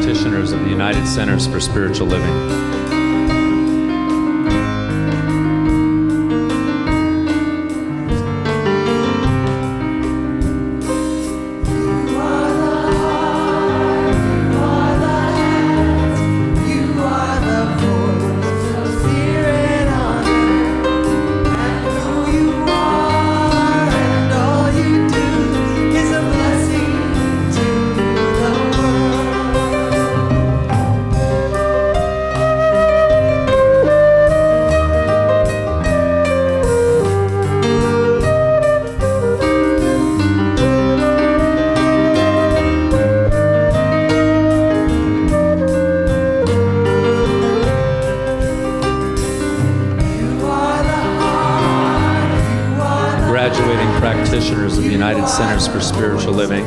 practitioners of the United Centers for Spiritual Living. Graduating practitioners of the United Centers for Spiritual Living.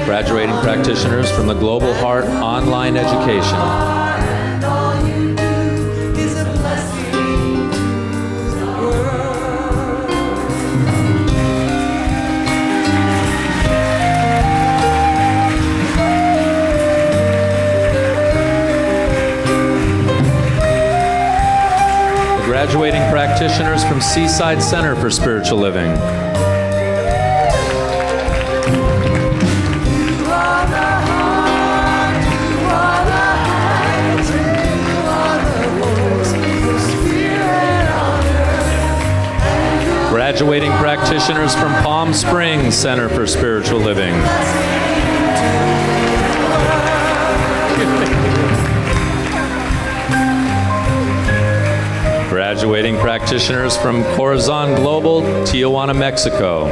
Graduating practitioners from the Global Heart Online Education. Graduating practitioners from Seaside Center for Spiritual Living. Graduating practitioners from Palm Springs Center for Spiritual Living. Graduating practitioners from Corazon Global, Tijuana, Mexico.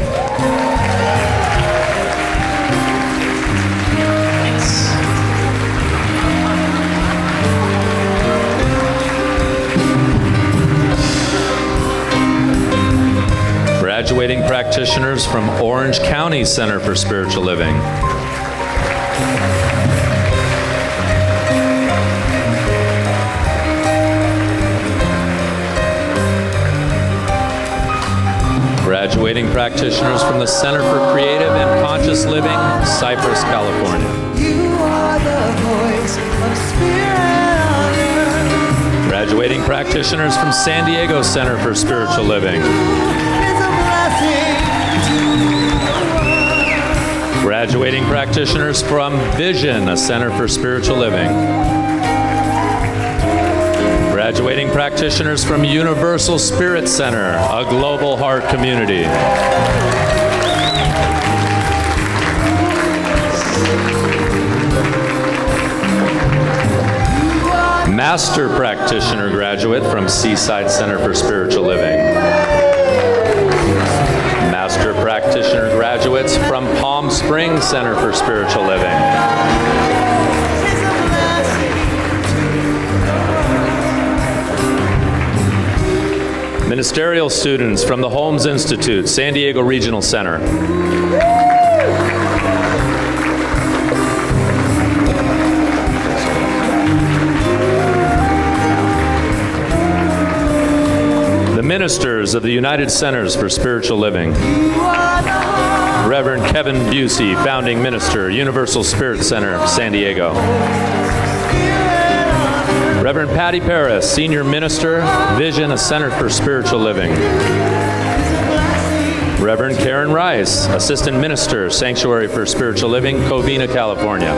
Graduating practitioners from Orange County Center for Spiritual Living. Graduating practitioners from the Center for Creative and Conscious Living, Cypress, California. You are the voice of spirit on earth. Graduating practitioners from San Diego Center for Spiritual Living. It's a blessing to Graduating practitioners from Vision, a Center for Spiritual Living. Graduating practitioners from Universal Spirit Center, a global heart community. Master Practitioner graduate from Seaside Center for Spiritual Living. Master Practitioner graduates from Palm Springs Center for Spiritual Living. Ministerial students from the Holmes Institute, San Diego Regional Center. The ministers of the United Centers for Spiritual Living. Reverend Kevin Busey, founding minister, Universal Spirit Center, San Diego. Reverend Patty Paris, Senior Minister, Vision, a Center for Spiritual Living. Reverend Karen Rice, Assistant Minister, Sanctuary for Spiritual Living, Covina, California.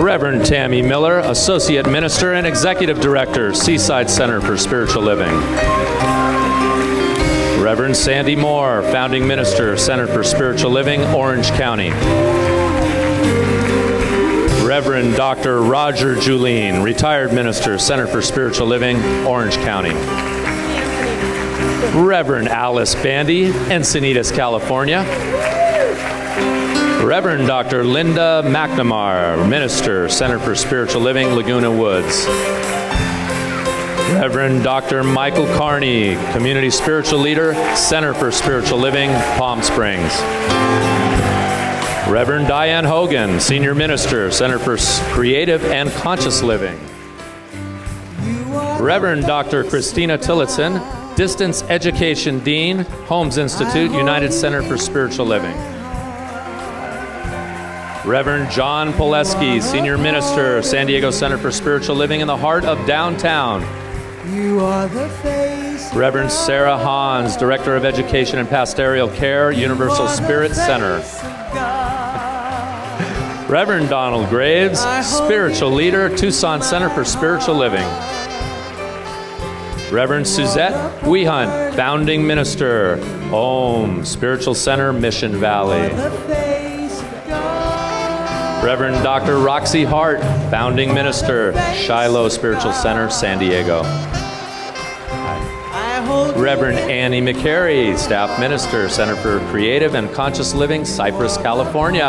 Reverend Tammy Miller, Associate Minister and Executive Director, Seaside Center for Spiritual Living. Reverend Sandy Moore, Founding Minister, Center for Spiritual Living, Orange County. Reverend Dr. Roger Julien, Retired Minister, Center for Spiritual Living, Orange County. Reverend Alice Bandy, Encinitas, California. Reverend Dr. Linda McNamara, Minister, Center for Spiritual Living, Laguna Woods. Reverend Dr. Michael Carney, Community Spiritual Leader, Center for Spiritual Living, Palm Springs. Reverend Diane Hogan, Senior Minister, Center for Creative and Conscious Living. Reverend Dr. Christina Tillotson, Distance Education Dean, Holmes Institute, United Center for Spiritual Living. Reverend John Pileski, Senior Minister, San Diego Center for Spiritual Living in the heart of downtown. You are the face. Reverend Sarah Hans, Director of Education and Pastoral Care, Universal Spirit Center. Reverend Donald Graves, Spiritual Leader, Tucson Center for Spiritual Living. Reverend Suzette Wehunt, Founding Minister, Om Spiritual Center, Mission Valley. Reverend Dr. Roxy Hart, Founding Minister, Shiloh Spiritual Center, San Diego. Reverend Annie McCary, Staff Minister, Center for Creative and Conscious Living, Cypress, California.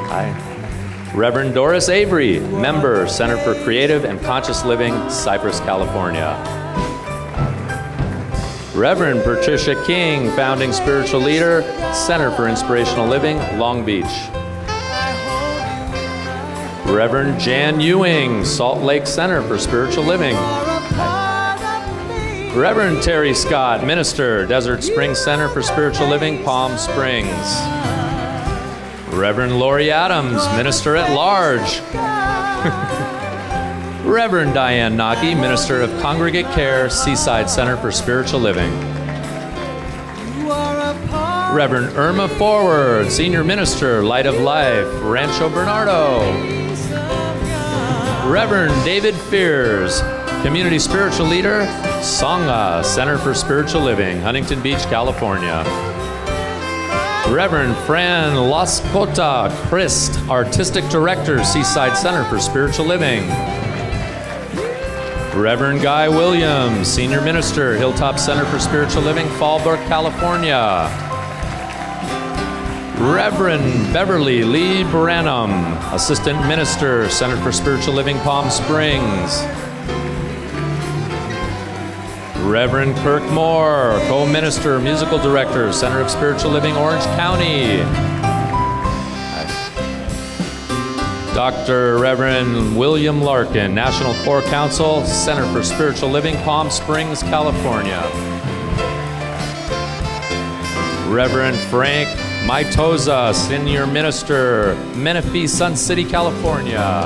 Hi. Reverend Doris Avery, Member, Center for Creative and Conscious Living, Cypress, California. Reverend Patricia King, Founding Spiritual Leader, Center for Inspirational Living, Long Beach. Reverend Jan Ewing, Salt Lake Center for Spiritual Living. Reverend Terry Scott, Minister, Desert Springs Center for Spiritual Living, Palm Springs. Reverend Lori Adams, Minister at Large. Reverend Diane Naki, Minister of Congregate Care, Seaside Center for Spiritual Living. Reverend Irma Forward, Senior Minister, Light of Life, Rancho Bernardo. Reverend David Fears, Community Spiritual Leader, Sangha Center for Spiritual Living, Huntington Beach, California. Reverend Fran Lascota Christ, Artistic Director, Seaside Center for Spiritual Living. Reverend Guy Williams, Senior Minister, Hilltop Center for Spiritual Living, Fallbrook, California. Reverend Beverly Lee Branham, Assistant Minister, Center for Spiritual Living, Palm Springs. Reverend Kirk Moore, Co-Minister, Musical Director, Center of Spiritual Living, Orange County. Dr. Reverend William Larkin, National Core Council, Center for Spiritual Living, Palm Springs, California. Reverend Frank Maitoza, Senior Minister, Menifee, Sun City, California.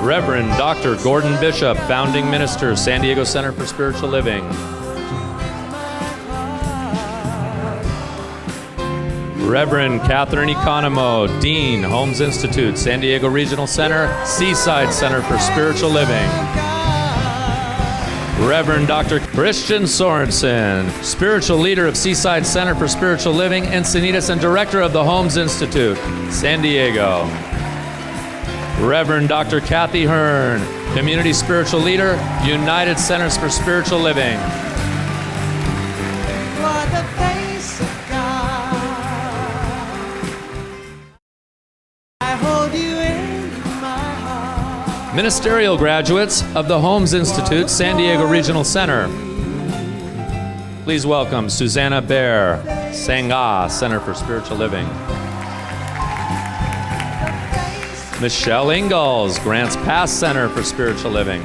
Reverend Dr. Gordon Bishop, Founding Minister, San Diego Center for Spiritual Living. Reverend Catherine Economo, Dean, Holmes Institute, San Diego Regional Center, Seaside Center for Spiritual Living. Reverend Dr. Christian Sorensen, Spiritual Leader of Seaside Center for Spiritual Living, Encinitas, and Director of the Holmes Institute, San Diego. Reverend Dr. Kathy Hearn, Community Spiritual Leader, United Centers for Spiritual Living. Ministerial graduates of the Holmes Institute, San Diego Regional Center. Please welcome Susanna Baer, Sangha Center for Spiritual Living. Michelle Ingalls, Grants Pass Center for Spiritual Living.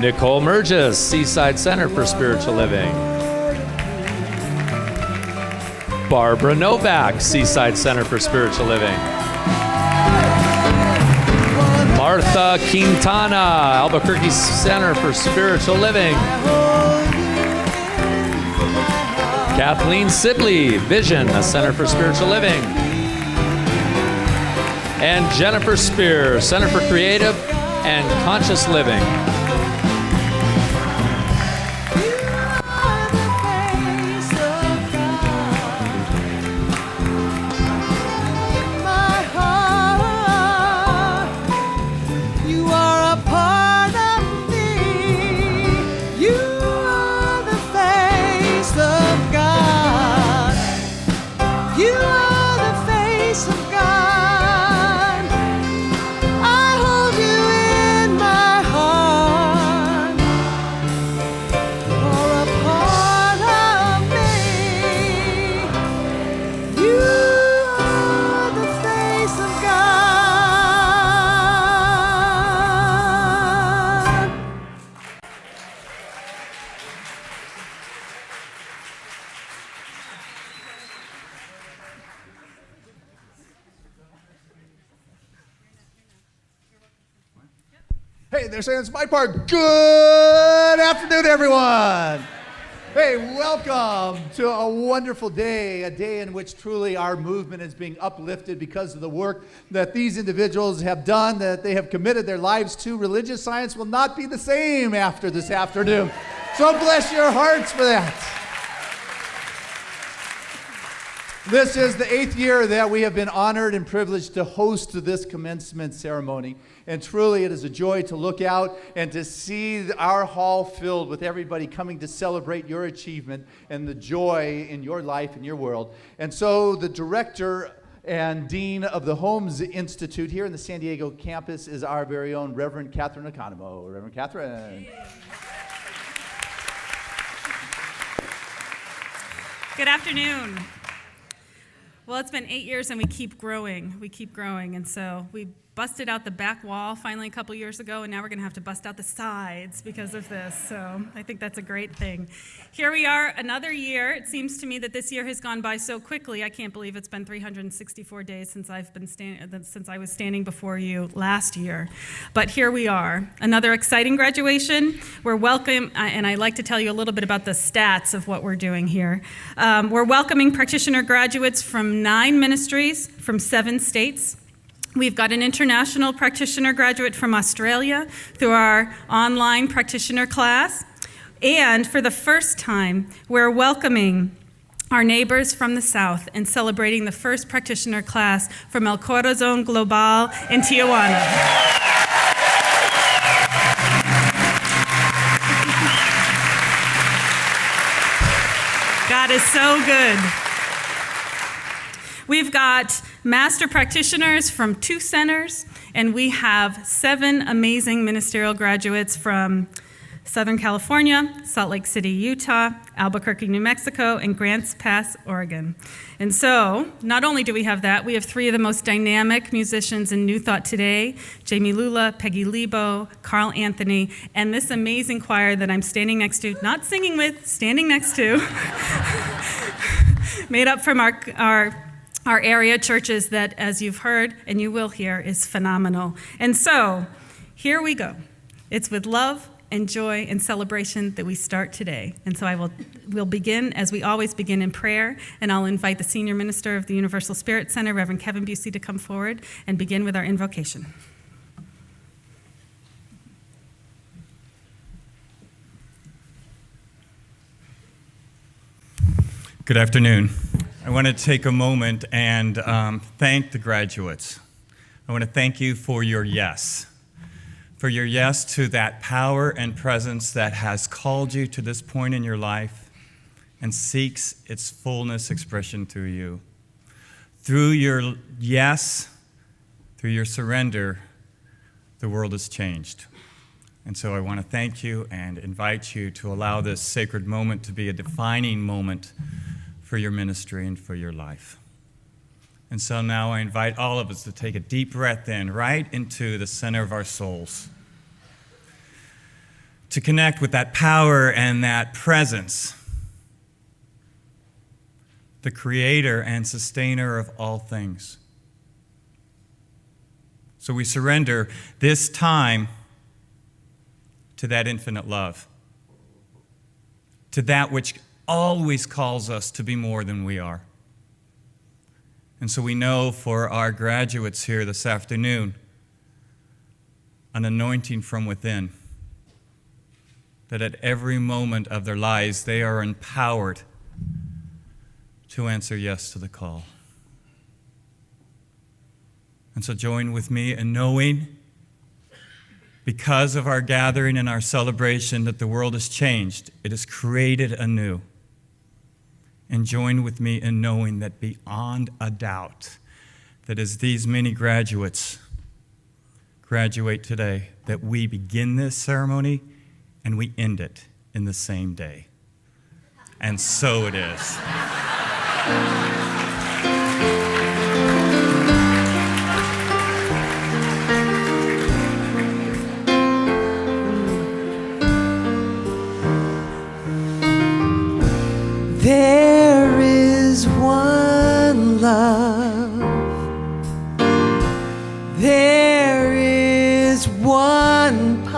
Nicole Merges, Seaside Center for Spiritual Living. Barbara Novak, Seaside Center for Spiritual Living. Martha Quintana, Albuquerque Center for Spiritual Living. Kathleen Sibley, Vision, a Center for Spiritual Living. And Jennifer Spear, Center for Creative and Conscious Living. I hold you in my heart. Hey, they're saying it's my part. Good afternoon, everyone. Hey, welcome to a wonderful day, a day in which truly our movement is being uplifted because of the work that these individuals have done, that they have committed their lives to. Religious science will not be the same after this afternoon. So bless your hearts for that. This is the 8th year that we have been honored and privileged to host this commencement ceremony. And truly it is a joy to look out and to see our hall filled with everybody coming to celebrate your achievement and the joy in your life and your world. And so the director and dean of the Holmes Institute here in the San Diego campus is our very own Reverend Catherine Economo. Reverend Catherine. Good afternoon. Well, it's been 8 years and we keep growing. And so we busted out the back wall finally a couple years ago, and now we're going to have to bust out the sides because of this. So I think that's a great thing. Here we are, another year. It seems to me that this year has gone by so quickly. I can't believe it's been 364 days since I was standing before you last year. But here we are, another exciting graduation. We're welcome, and I'd like to tell you a little bit about the stats of what we're doing here. We're welcoming practitioner graduates from 9 ministries from 7 states. We've got an international practitioner graduate from Australia through our online practitioner class. And for the first time, we're welcoming our neighbors from the South and celebrating the first practitioner class from El Corazon Global in Tijuana. God is so good. We've got master practitioners from 2 centers, and we have 7 amazing ministerial graduates from Southern California, Salt Lake City, Utah, Albuquerque, New Mexico, and Grants Pass, Oregon. And so, not only do we have that, we have 3 of the most dynamic musicians in New Thought today, Jamie Lula, Peggy Lebo, Carl Anthony, and this amazing choir that I'm standing next to, not singing with, standing next to, made up from our area churches that, as you've heard and you will hear, is phenomenal. And so, here we go. It's with love and joy and celebration that we start today. And so we'll begin, as we always begin, in prayer, and I'll invite the senior minister of the Universal Spirit Center, Reverend Kevin Busey, to come forward and begin with our invocation. Good afternoon. I want to take a moment and thank the graduates. I want to thank you for your yes to that power and presence that has called you to this point in your life and seeks its fullness expression through you. Through your yes, through your surrender, the world has changed. And so I want to thank you and invite you to allow this sacred moment to be a defining moment for your ministry and for your life. And so now I invite all of us to take a deep breath in, right into the center of our souls, to connect with that power and that presence, the creator and sustainer of all things. So we surrender this time to that infinite love, to that which always calls us to be more than we are. And so we know for our graduates here this afternoon, an anointing from within, that at every moment of their lives they are empowered to answer yes to the call. And so join with me in knowing, because of our gathering and our celebration, that the world has changed. It is created anew. And join with me in knowing that beyond a doubt, that as these many graduates graduate today, that we begin this ceremony and we end it in the same day. And so it is. There is one love. There is one power.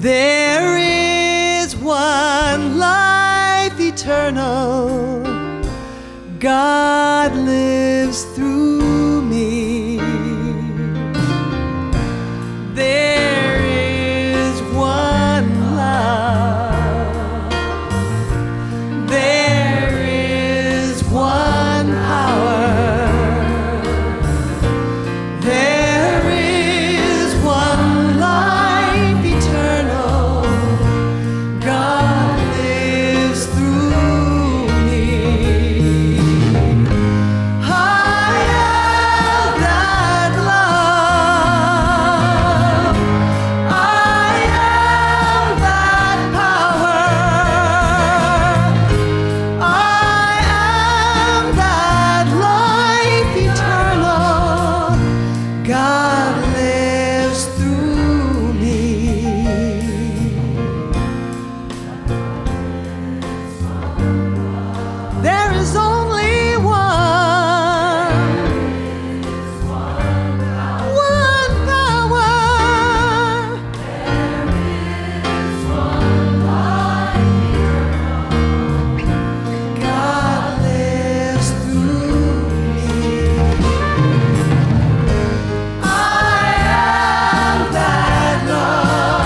There is one life eternal. God lives through me. There is one love. There is one power. There is one life eternal. God lives through me. I am that love. I am that power. I am that life eternal. God lives through me. There is only one power. God lives through me. I am that love.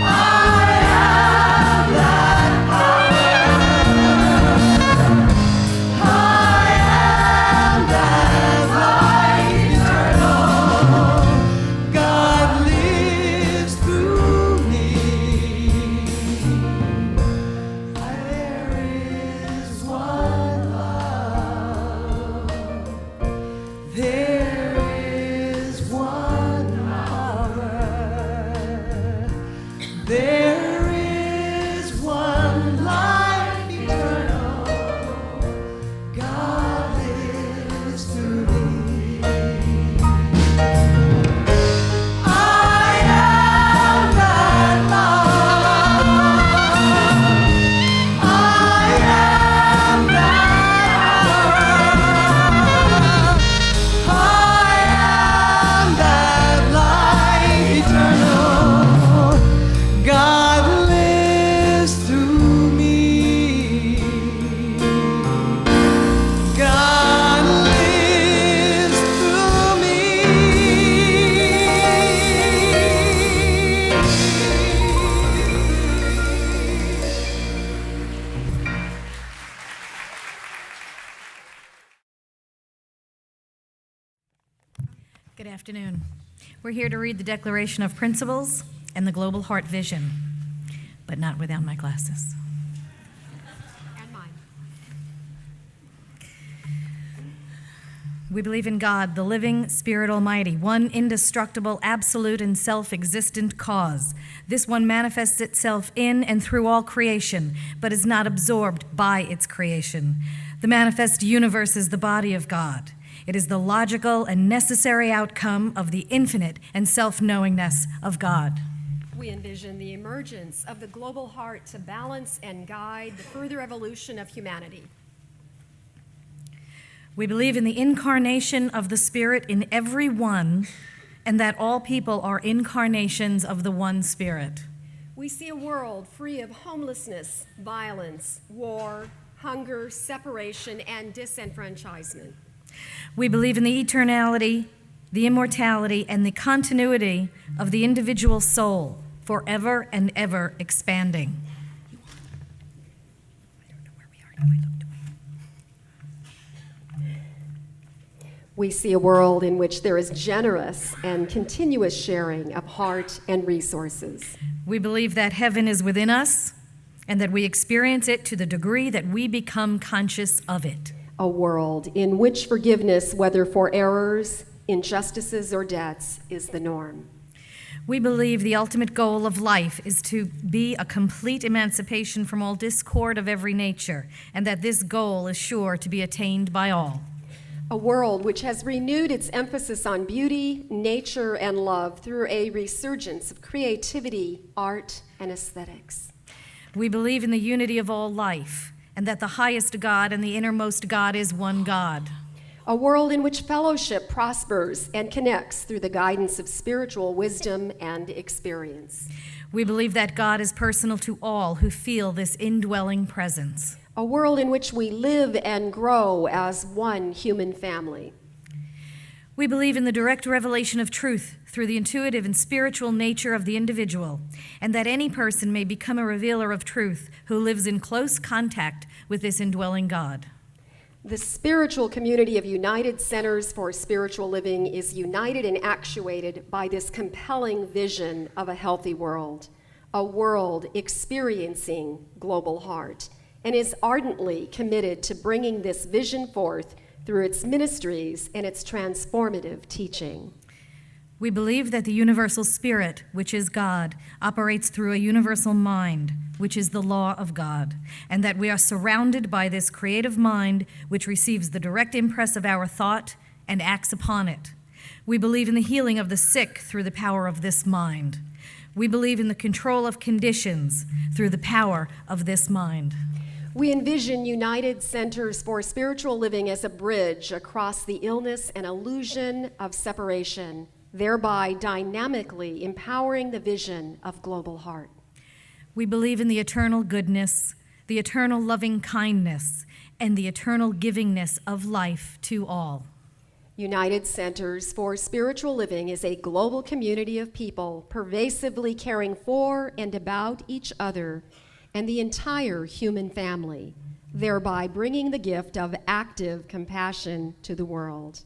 I am that power. I am that life eternal. God lives through me. There is one love. There is one power. There is one life eternal. God lives through me. I am that love. I am that power. I am that life eternal. God lives through me. God lives through me. Good afternoon. We're here to read the Declaration of Principles and the Global Heart Vision, but not without my glasses. And mine. We believe in God, the living Spirit Almighty, one indestructible, absolute, and self-existent cause. This one manifests itself in and through all creation, but is not absorbed by its creation. The manifest universe is the body of God. It is the logical and necessary outcome of the infinite and self-knowingness of God. We envision the emergence of the global heart to balance and guide the further evolution of humanity. We believe in the incarnation of the Spirit in every one, and that all people are incarnations of the one Spirit. We see a world free of homelessness, violence, war, hunger, separation, and disenfranchisement. We believe in the eternality, the immortality, and the continuity of the individual soul, forever and ever expanding. We see a world in which there is generous and continuous sharing of heart and resources. We believe that heaven is within us and that we experience it to the degree that we become conscious of it. A world in which forgiveness, whether for errors, injustices, or debts, is the norm. We believe the ultimate goal of life is to be a complete emancipation from all discord of every nature, and that this goal is sure to be attained by all. A world which has renewed its emphasis on beauty, nature, and love through a resurgence of creativity, art, and aesthetics. We believe in the unity of all life, and that the highest God and the innermost God is one God. A world in which fellowship prospers and connects through the guidance of spiritual wisdom and experience. We believe that God is personal to all who feel this indwelling presence. A world in which we live and grow as one human family. We believe in the direct revelation of truth through the intuitive and spiritual nature of the individual, and that any person may become a revealer of truth who lives in close contact with this indwelling God. The spiritual community of United Centers for Spiritual Living is united and actuated by this compelling vision of a healthy world, a world experiencing global heart, and is ardently committed to bringing this vision forth through its ministries and its transformative teaching. We believe that the universal spirit, which is God, operates through a universal mind, which is the law of God, and that we are surrounded by this creative mind which receives the direct impress of our thought and acts upon it. We believe in the healing of the sick through the power of this mind. We believe in the control of conditions through the power of this mind. We envision United Centers for Spiritual Living as a bridge across the illness and illusion of separation, thereby dynamically empowering the vision of global heart. We believe in the eternal goodness, the eternal loving kindness, and the eternal givingness of life to all. United Centers for Spiritual Living is a global community of people pervasively caring for and about each other and the entire human family, thereby bringing the gift of active compassion to the world.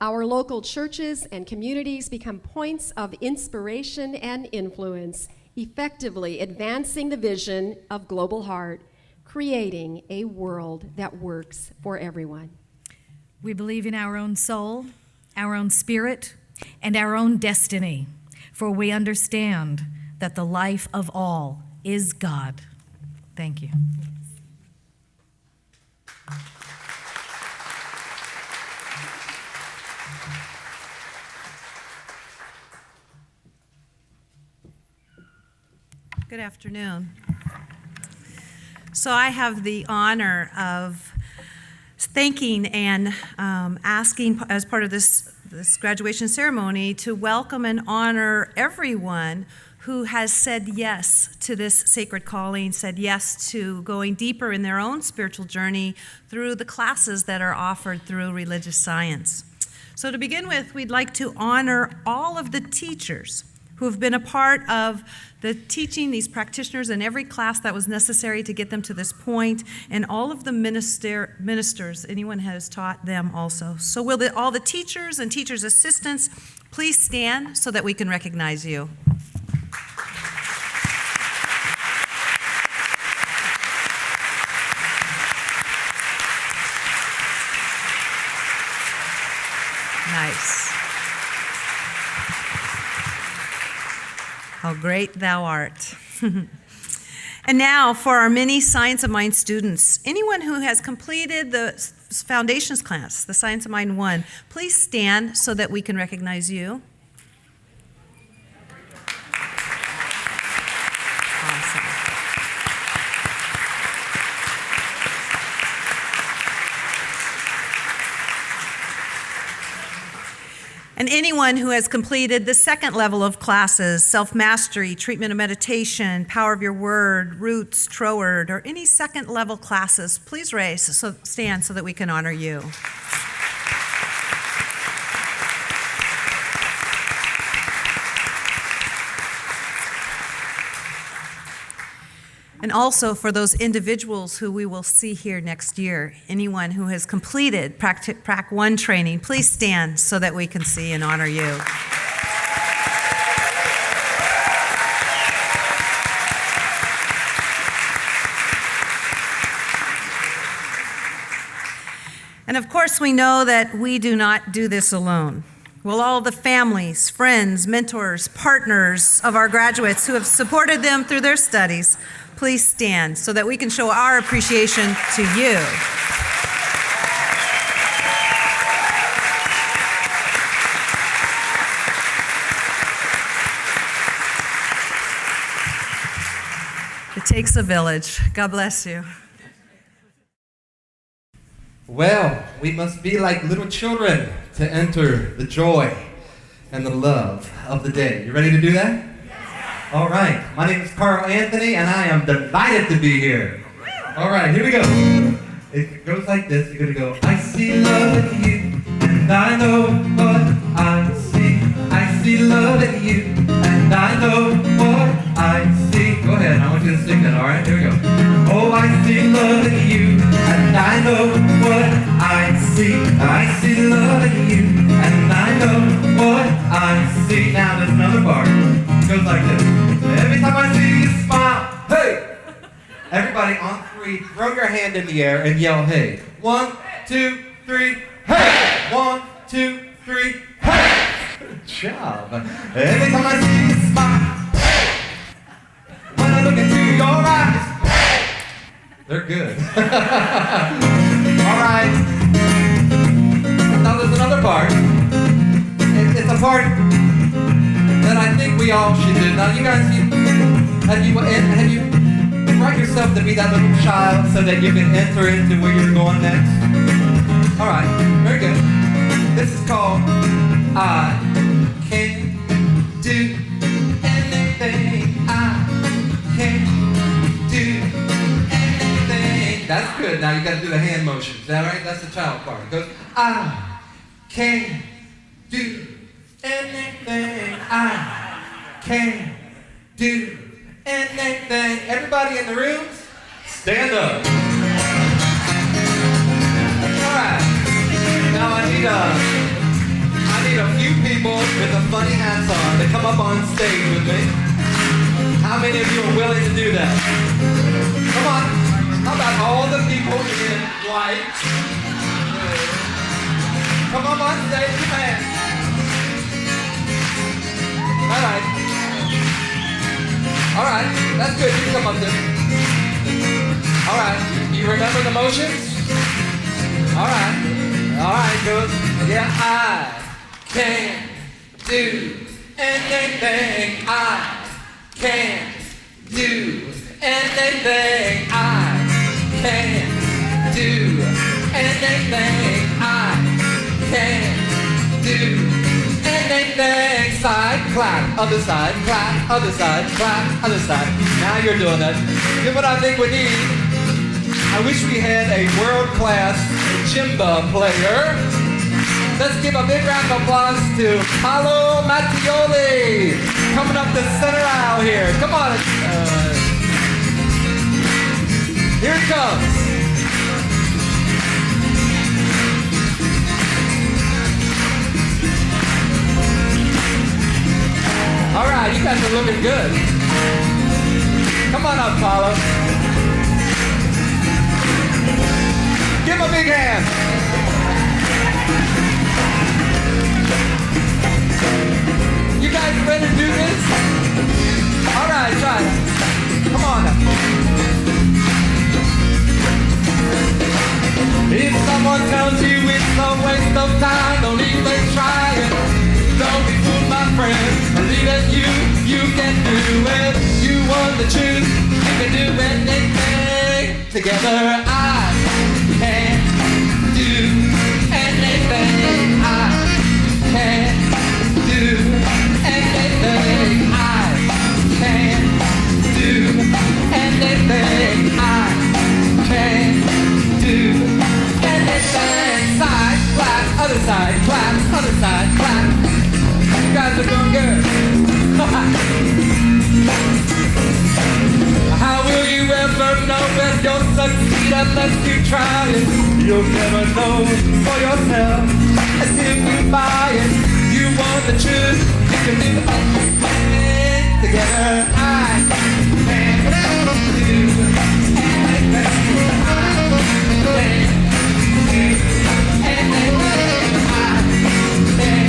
Our local churches and communities become points of inspiration and influence, effectively advancing the vision of Global Heart, creating a world that works for everyone. We believe in our own soul, our own spirit, and our own destiny, for we understand that the life of all is God. Thank you. Good afternoon. So I have the honor of thanking and asking, as part of this graduation ceremony, to welcome and honor everyone who has said yes to this sacred calling, said yes to going deeper in their own spiritual journey through the classes that are offered through religious science. So to begin with, we'd like to honor all of the teachers who have been a part of the teaching, these practitioners in every class that was necessary to get them to this point, and all of the ministers, anyone has taught them also. So will all the teachers and teachers' assistants please stand so that we can recognize you. Nice. How great thou art. And now for our many Science of Mind students, anyone who has completed the Foundations class, the Science of Mind 1, please stand so that we can recognize you. Awesome. And anyone who has completed the second level of classes, self-mastery, treatment of meditation, power of your word, roots, troward, or any second level classes, please stand so that we can honor you. And also for those individuals who we will see here next year, anyone who has completed Prac 1 training, please stand so that we can see and honor you. And of course, we know that we do not do this alone. Will all the families, friends, mentors, partners of our graduates who have supported them through their studies, please stand so that we can show our appreciation to you. It takes a village. God bless you. Well, we must be like little children to enter the joy and the love of the day. You ready to do that? All right. My name is Carl Anthony, and I am delighted to be here. All right, here we go. It goes like this. You're going to go, I see love in you, and I know what I see. I see love in you, and I know what I see. Go ahead. I want you to sing that, all right? Here we go. Oh, I see love in you, and I know what I see. I see love in you, and I know what I see. Now there's another part. It goes like this. Every time I see you smile, hey! Everybody on 3, throw your hand in the air and yell, hey. 1, 2, 3, hey! 1, 2, 3, hey! Good job. Every time I see you smile, when I look into your eyes, they're good. All right. Now there's another part. It's a part that I think we all should do. Now you guys, have you brought yourself to be that little child so that you can enter into where you're going next? All right, very good. This is called I Can Do Anything. I Can Do Anything. That's good. Now you got to do the hand motion. Is that right? That's the child part. It goes, I can do anything. I can do anything. Everybody in the room, stand up. All right. Now I need a few people with the funny hats on to come up on stage with me. How many of you are willing to do that? Come on. How about all the people in white? Come up on stage, come on. All right, that's good. You come up there. All right, you remember the motions? All right, good. Yeah, I can do anything. I can do anything. I can do anything. I can do anything. Side, clap, other side, clap, other side, clap, other side. Now you're doing that. Here's what I think we need. I wish we had a world-class Jimba player. Let's give a big round of applause to Paolo Mattioli coming up the center aisle here. Come on. Here it comes. All right, you guys are looking good. Come on up, Paolo. Give him a big hand. You guys ready to do this? All right, try it. Come on up. If someone tells you it's a waste of time, don't even try it. Don't be fooled, my friend. Believe that you can do it. You want the truth. You can do anything. Together, I can do anything. I can do anything. I can do anything. I can do anything. Side, clap, other side, clap, other side, clap. You guys are doing good. How will you ever know that you'll succeed unless you try it? You'll never know for yourself until you buy it. You want the truth, you can do anything. Together, I can do anything. I can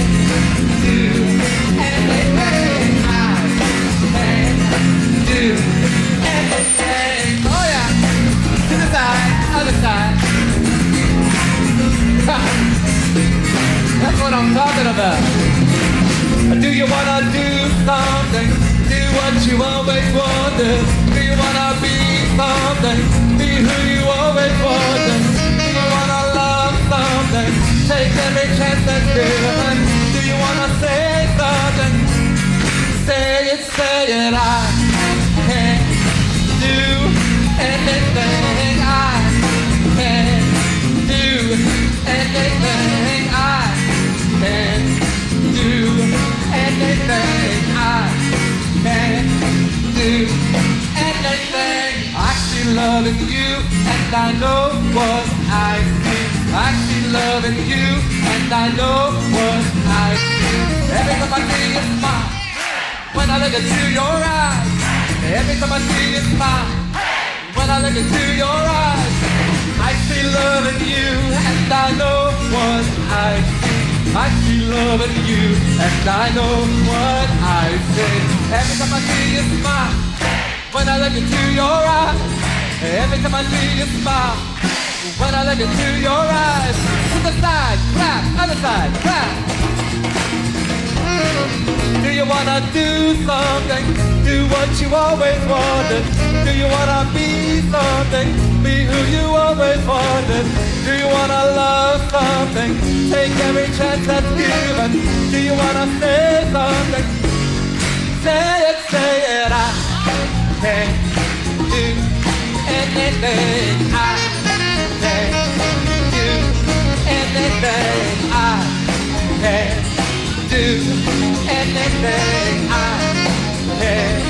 do anything. Oh yeah, to the side, other side. That's what I'm talking about. Do you wanna do something? Do what you always wanted. Do you wanna be something? Be who you always wanted. Do you wanna love Take every chance that's given. Do you wanna say something? Say it, I can't do anything. I can't do anything. I can't do anything. I can't do anything. I see love in you, and I know what I see. I see love in you, and I know what I see. Every time I see you smile, when I look into your eyes. Every time I see you smile, when I look into your eyes. I see love in you, and I know what I see. I see love in you, and I know what I see. Every time I see you smile, when I look into your eyes. Every time I see you smile, when I look into your eyes. To the side, clap, other side, clap. Do you wanna do something? Do what you always wanted. Do you wanna be something? Be who you always wanted. Do you wanna love something? Take every chance that's given. Do you wanna say something? Say it, I can't do anything. I can't do anything. I can't do anything. I can't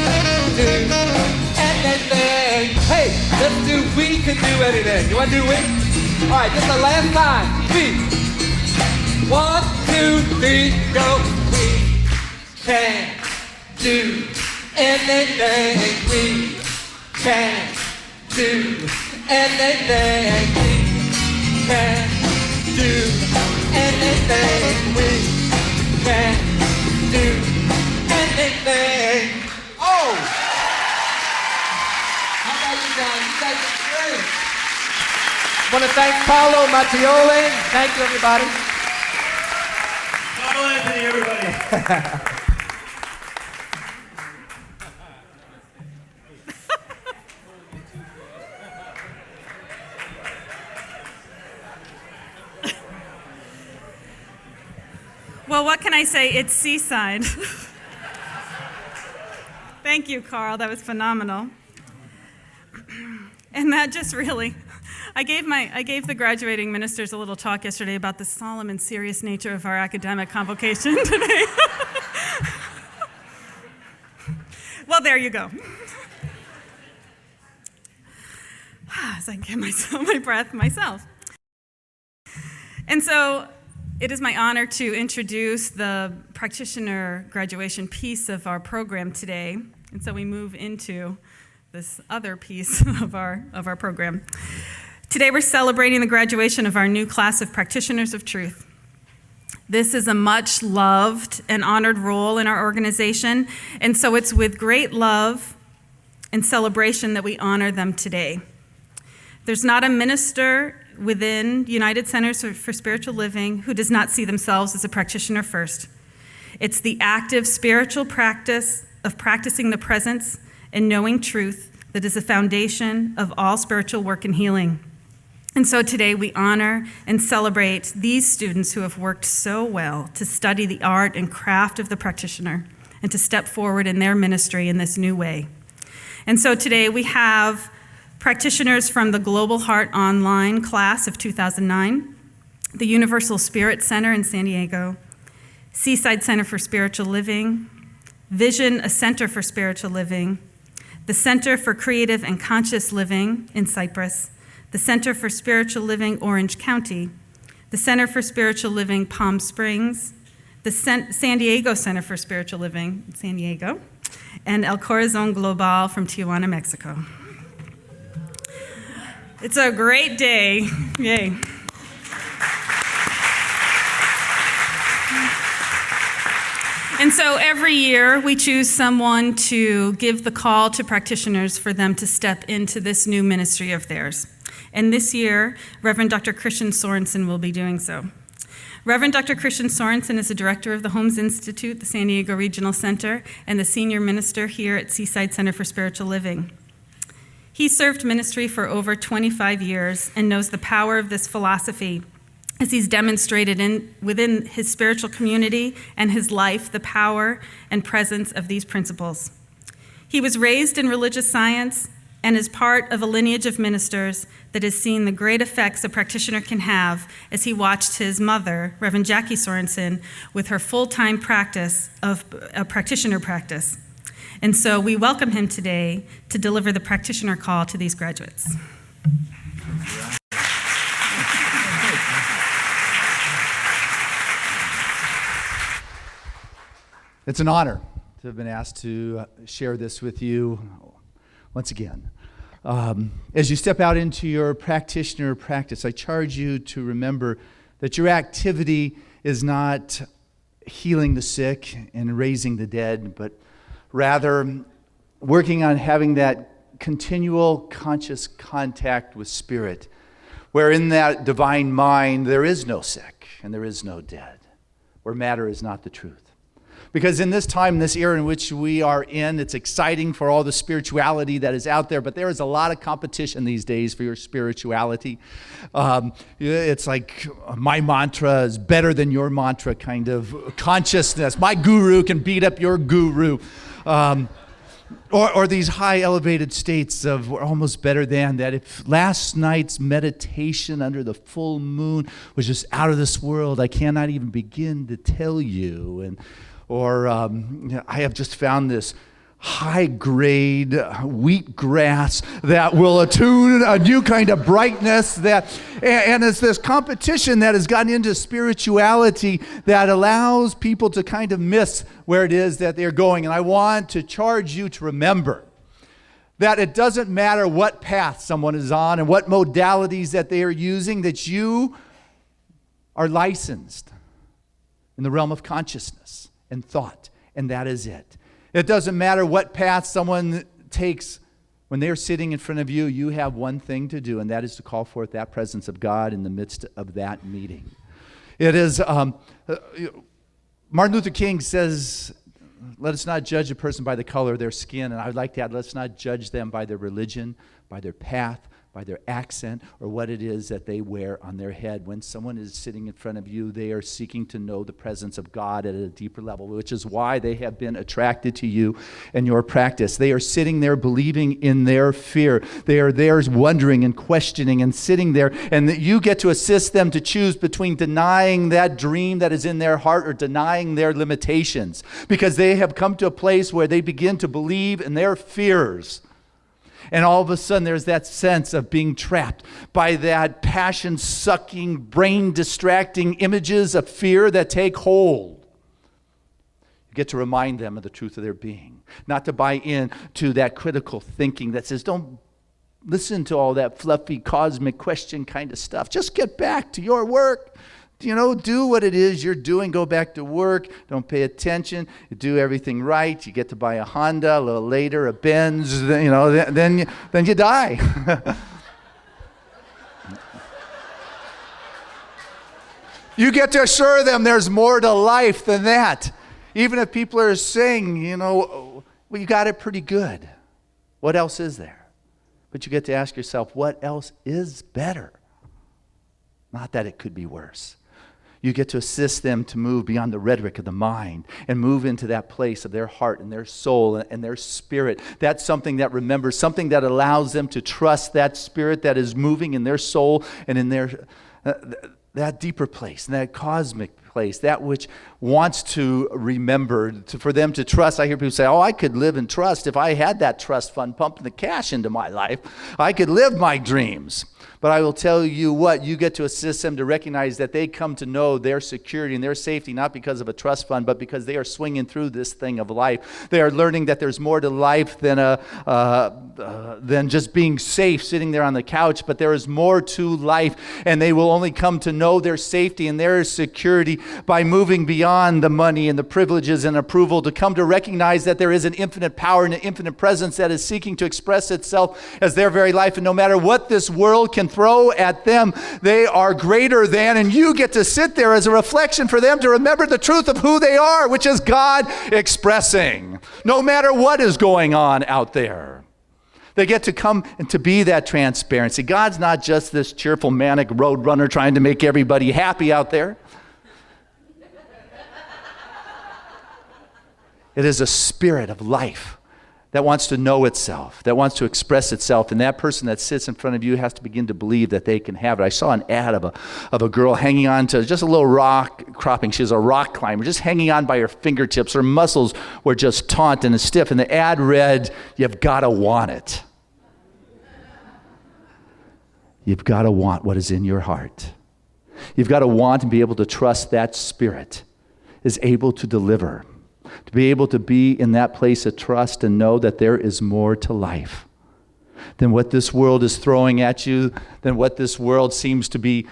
do anything. Hey, let's do we can do anything. You wanna do we? Alright, just the last time. We. 1, 2, 3, go. We can do anything. We can do anything. We can do anything. We can do anything. Oh! How about you guys? You guys are great. I want to thank Paolo Mattioli. Thank you, everybody. Paolo Anthony, everybody. Well, what can I say? It's Seaside. Thank you, Carl. That was phenomenal. And that just really, I gave the graduating ministers a little talk yesterday about the solemn and serious nature of our academic convocation today. Well, there you go. As I get my breath myself. And so, it is my honor to introduce the practitioner graduation piece of our program today. And so we move into this other piece of our program. Today we're celebrating the graduation of our new class of practitioners of truth. This is a much loved and honored role in our organization, and so it's with great love and celebration that we honor them today. There's not a minister within United Centers for Spiritual Living who does not see themselves as a practitioner first. It's the active spiritual practice of practicing the presence and knowing truth that is the foundation of all spiritual work and healing. And so today we honor and celebrate these students who have worked so well to study the art and craft of the practitioner and to step forward in their ministry in this new way. And so today we have practitioners from the Global Heart Online class of 2009, the Universal Spirit Center in San Diego, Seaside Center for Spiritual Living, Vision, a Center for Spiritual Living, the Center for Creative and Conscious Living in Cyprus, the Center for Spiritual Living Orange County, the Center for Spiritual Living Palm Springs, the San Diego Center for Spiritual Living in San Diego, and El Corazon Global from Tijuana, Mexico. It's a great day. Yay. And so every year we choose someone to give the call to practitioners for them to step into this new ministry of theirs. And this year, Reverend Dr. Christian Sorensen will be doing so. Reverend Dr. Christian Sorensen is the director of the Holmes Institute, the San Diego Regional Center, and the senior minister here at Seaside Center for Spiritual Living. He served ministry for over 25 years and knows the power of this philosophy as he's demonstrated within his spiritual community and his life the power and presence of these principles. He was raised in religious science and is part of a lineage of ministers that has seen the great effects a practitioner can have as he watched his mother, Reverend Jackie Sorensen, with her full-time practice of a practitioner practice. And so we welcome him today to deliver the practitioner call to these graduates. It's an honor to have been asked to share this with you once again. As you step out into your practitioner practice, I charge you to remember that your activity is not healing the sick and raising the dead, but rather working on having that continual conscious contact with Spirit, where in that divine mind there is no sick and there is no dead, where matter is not the truth. Because in this time, this era in which we are in, it's exciting for all the spirituality that is out there, but there is a lot of competition these days for your spirituality. It's like my mantra is better than your mantra kind of consciousness. My guru can beat up your guru. Or these high elevated states of we're almost better than that. If last night's meditation under the full moon was just out of this world, I cannot even begin to tell you. I have just found this high-grade wheatgrass that will attune a new kind of brightness and it's this competition that has gotten into spirituality that allows people to kind of miss where it is that they're going. And I want to charge you to remember that it doesn't matter what path someone is on and what modalities that they are using, that you are licensed in the realm of consciousness and thought, and that is it. It doesn't matter what path someone takes. When they're sitting in front of you, you have one thing to do, and that is to call forth that presence of God in the midst of that meeting. It is, Martin Luther King says, let us not judge a person by the color of their skin, and I would like to add, let's not judge them by their religion, by their path, by their accent, or what it is that they wear on their head. When someone is sitting in front of you, they are seeking to know the presence of God at a deeper level, which is why they have been attracted to you and your practice. They are sitting there believing in their fear. They are there wondering and questioning and sitting there, and that you get to assist them to choose between denying that dream that is in their heart or denying their limitations, because they have come to a place where they begin to believe in their fears. And all of a sudden, there's that sense of being trapped by that passion-sucking, brain-distracting images of fear that take hold. You get to remind them of the truth of their being, not to buy into that critical thinking that says, don't listen to all that fluffy cosmic question kind of stuff. Just get back to your work. Do what it is you're doing. Go back to work. Don't pay attention. You do everything right. You get to buy a Honda a little later, a Benz. Then you die. You get to assure them there's more to life than that. Even if people are saying, well, you got it pretty good. What else is there? But you get to ask yourself, what else is better? Not that it could be worse. You get to assist them to move beyond the rhetoric of the mind and move into that place of their heart and their soul and their spirit. That's something that remembers, something that allows them to trust that spirit that is moving in their soul and in their that deeper place, and that cosmic place, that which wants to remember, for them to trust. I hear people say, I could live in trust if I had that trust fund pumping the cash into my life. I could live my dreams. But I will tell you what, you get to assist them to recognize that they come to know their security and their safety, not because of a trust fund, but because they are swinging through this thing of life. They are learning that there's more to life than just being safe sitting there on the couch, but there is more to life, and they will only come to know their safety and their security by moving beyond the money and the privileges and approval, to come to recognize that there is an infinite power and an infinite presence that is seeking to express itself as their very life, and no matter what this world can throw at them, they are greater than, and you get to sit there as a reflection for them to remember the truth of who they are, which is God expressing, no matter what is going on out there. They get to come and to be that transparency. God's not just this cheerful, manic road runner trying to make everybody happy out there. It is a spirit of life that wants to know itself, that wants to express itself, and that person that sits in front of you has to begin to believe that they can have it. I saw an ad of a girl hanging on to just a little rock cropping. She was a rock climber, just hanging on by her fingertips. Her muscles were just taut and stiff, and the ad read, "You've got to want it." You've got to want what is in your heart. You've got to want and be able to trust that Spirit is able to deliver. To be able to be in that place of trust and know that there is more to life than what this world is throwing at you, than what this world seems to be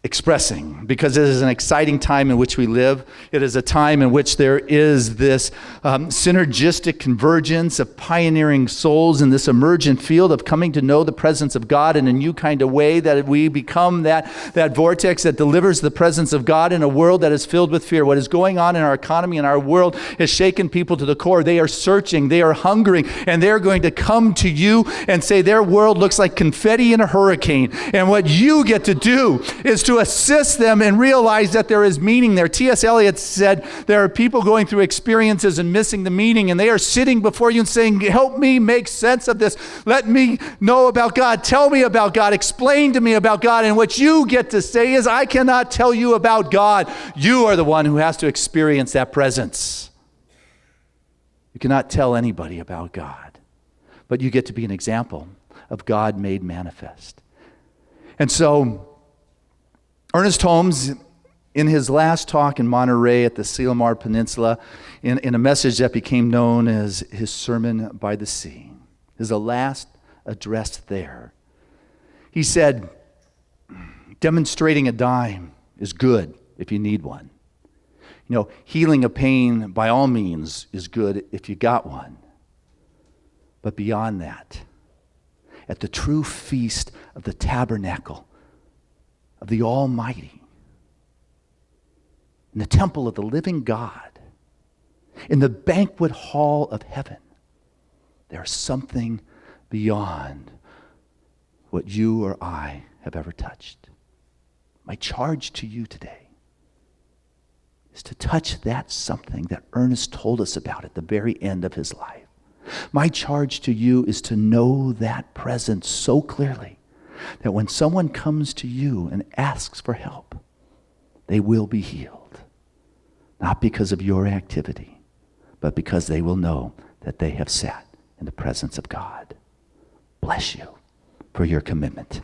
expressing, because it is an exciting time in which we live. It is a time in which there is this synergistic convergence of pioneering souls in this emergent field of coming to know the presence of God in a new kind of way, that we become that vortex that delivers the presence of God in a world that is filled with fear. What is going on in our economy and our world has shaken people to the core. They are searching, they are hungering, and they're going to come to you and say their world looks like confetti in a hurricane. And what you get to do is to assist them and realize that there is meaning there. T.S. Eliot said there are people going through experiences and missing the meaning, and they are sitting before you and saying, help me make sense of this. Let me know about God. Tell me about God. Explain to me about God. And what you get to say is, I cannot tell you about God. You are the one who has to experience that presence. You cannot tell anybody about God, but you get to be an example of God made manifest. And so Ernest Holmes, in his last talk in Monterey at the Silmar Peninsula, in a message that became known as his Sermon by the Sea, his last address there, he said, demonstrating a dime is good if you need one. You know, healing a pain by all means is good if you got one. But beyond that, at the true feast of the tabernacle of the Almighty, in the temple of the living God, in the banquet hall of heaven, there's something beyond what you or I have ever touched. My charge to you today is to touch that something that Ernest told us about at the very end of his life. My charge to you is to know that presence so clearly that when someone comes to you and asks for help, they will be healed. Not because of your activity, but because they will know that they have sat in the presence of God. Bless you for your commitment.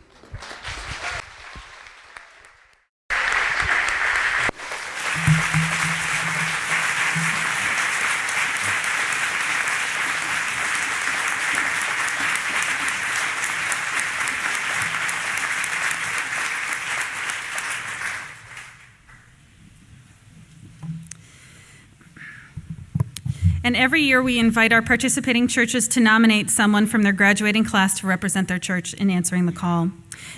And every year we invite our participating churches to nominate someone from their graduating class to represent their church in answering the call.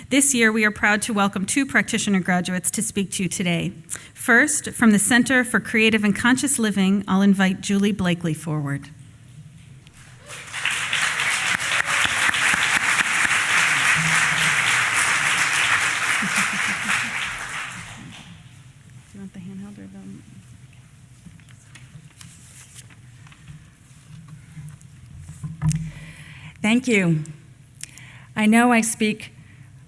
This year we are proud to welcome 2 practitioner graduates to speak to you today. First, from the Center for Creative and Conscious Living, I'll invite Julie Blakely forward. Do you want the handheld or the... Thank you. I know I speak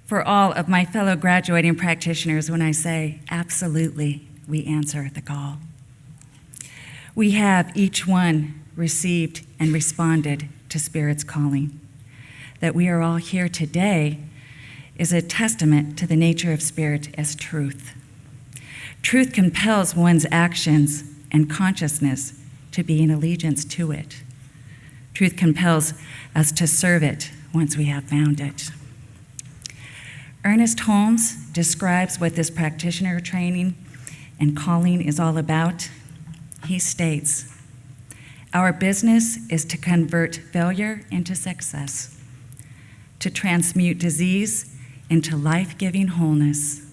for all of my fellow graduating practitioners when I say, absolutely, we answer the call. We have each one received and responded to Spirit's calling. That we are all here today is a testament to the nature of Spirit as truth. Truth compels one's actions and consciousness to be in allegiance to it. Truth compels us to serve it once we have found it. Ernest Holmes describes what this practitioner training and calling is all about. He states, our business is to convert failure into success, to transmute disease into life-giving wholeness,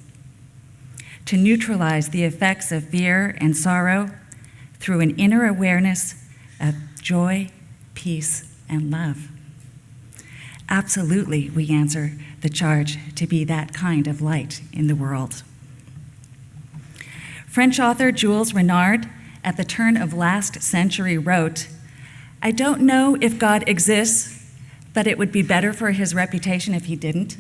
to neutralize the effects of fear and sorrow through an inner awareness of joy, peace, and love. Absolutely, we answer the charge to be that kind of light in the world. French author Jules Renard, at the turn of last century, wrote, "I don't know if God exists, but it would be better for his reputation if he didn't."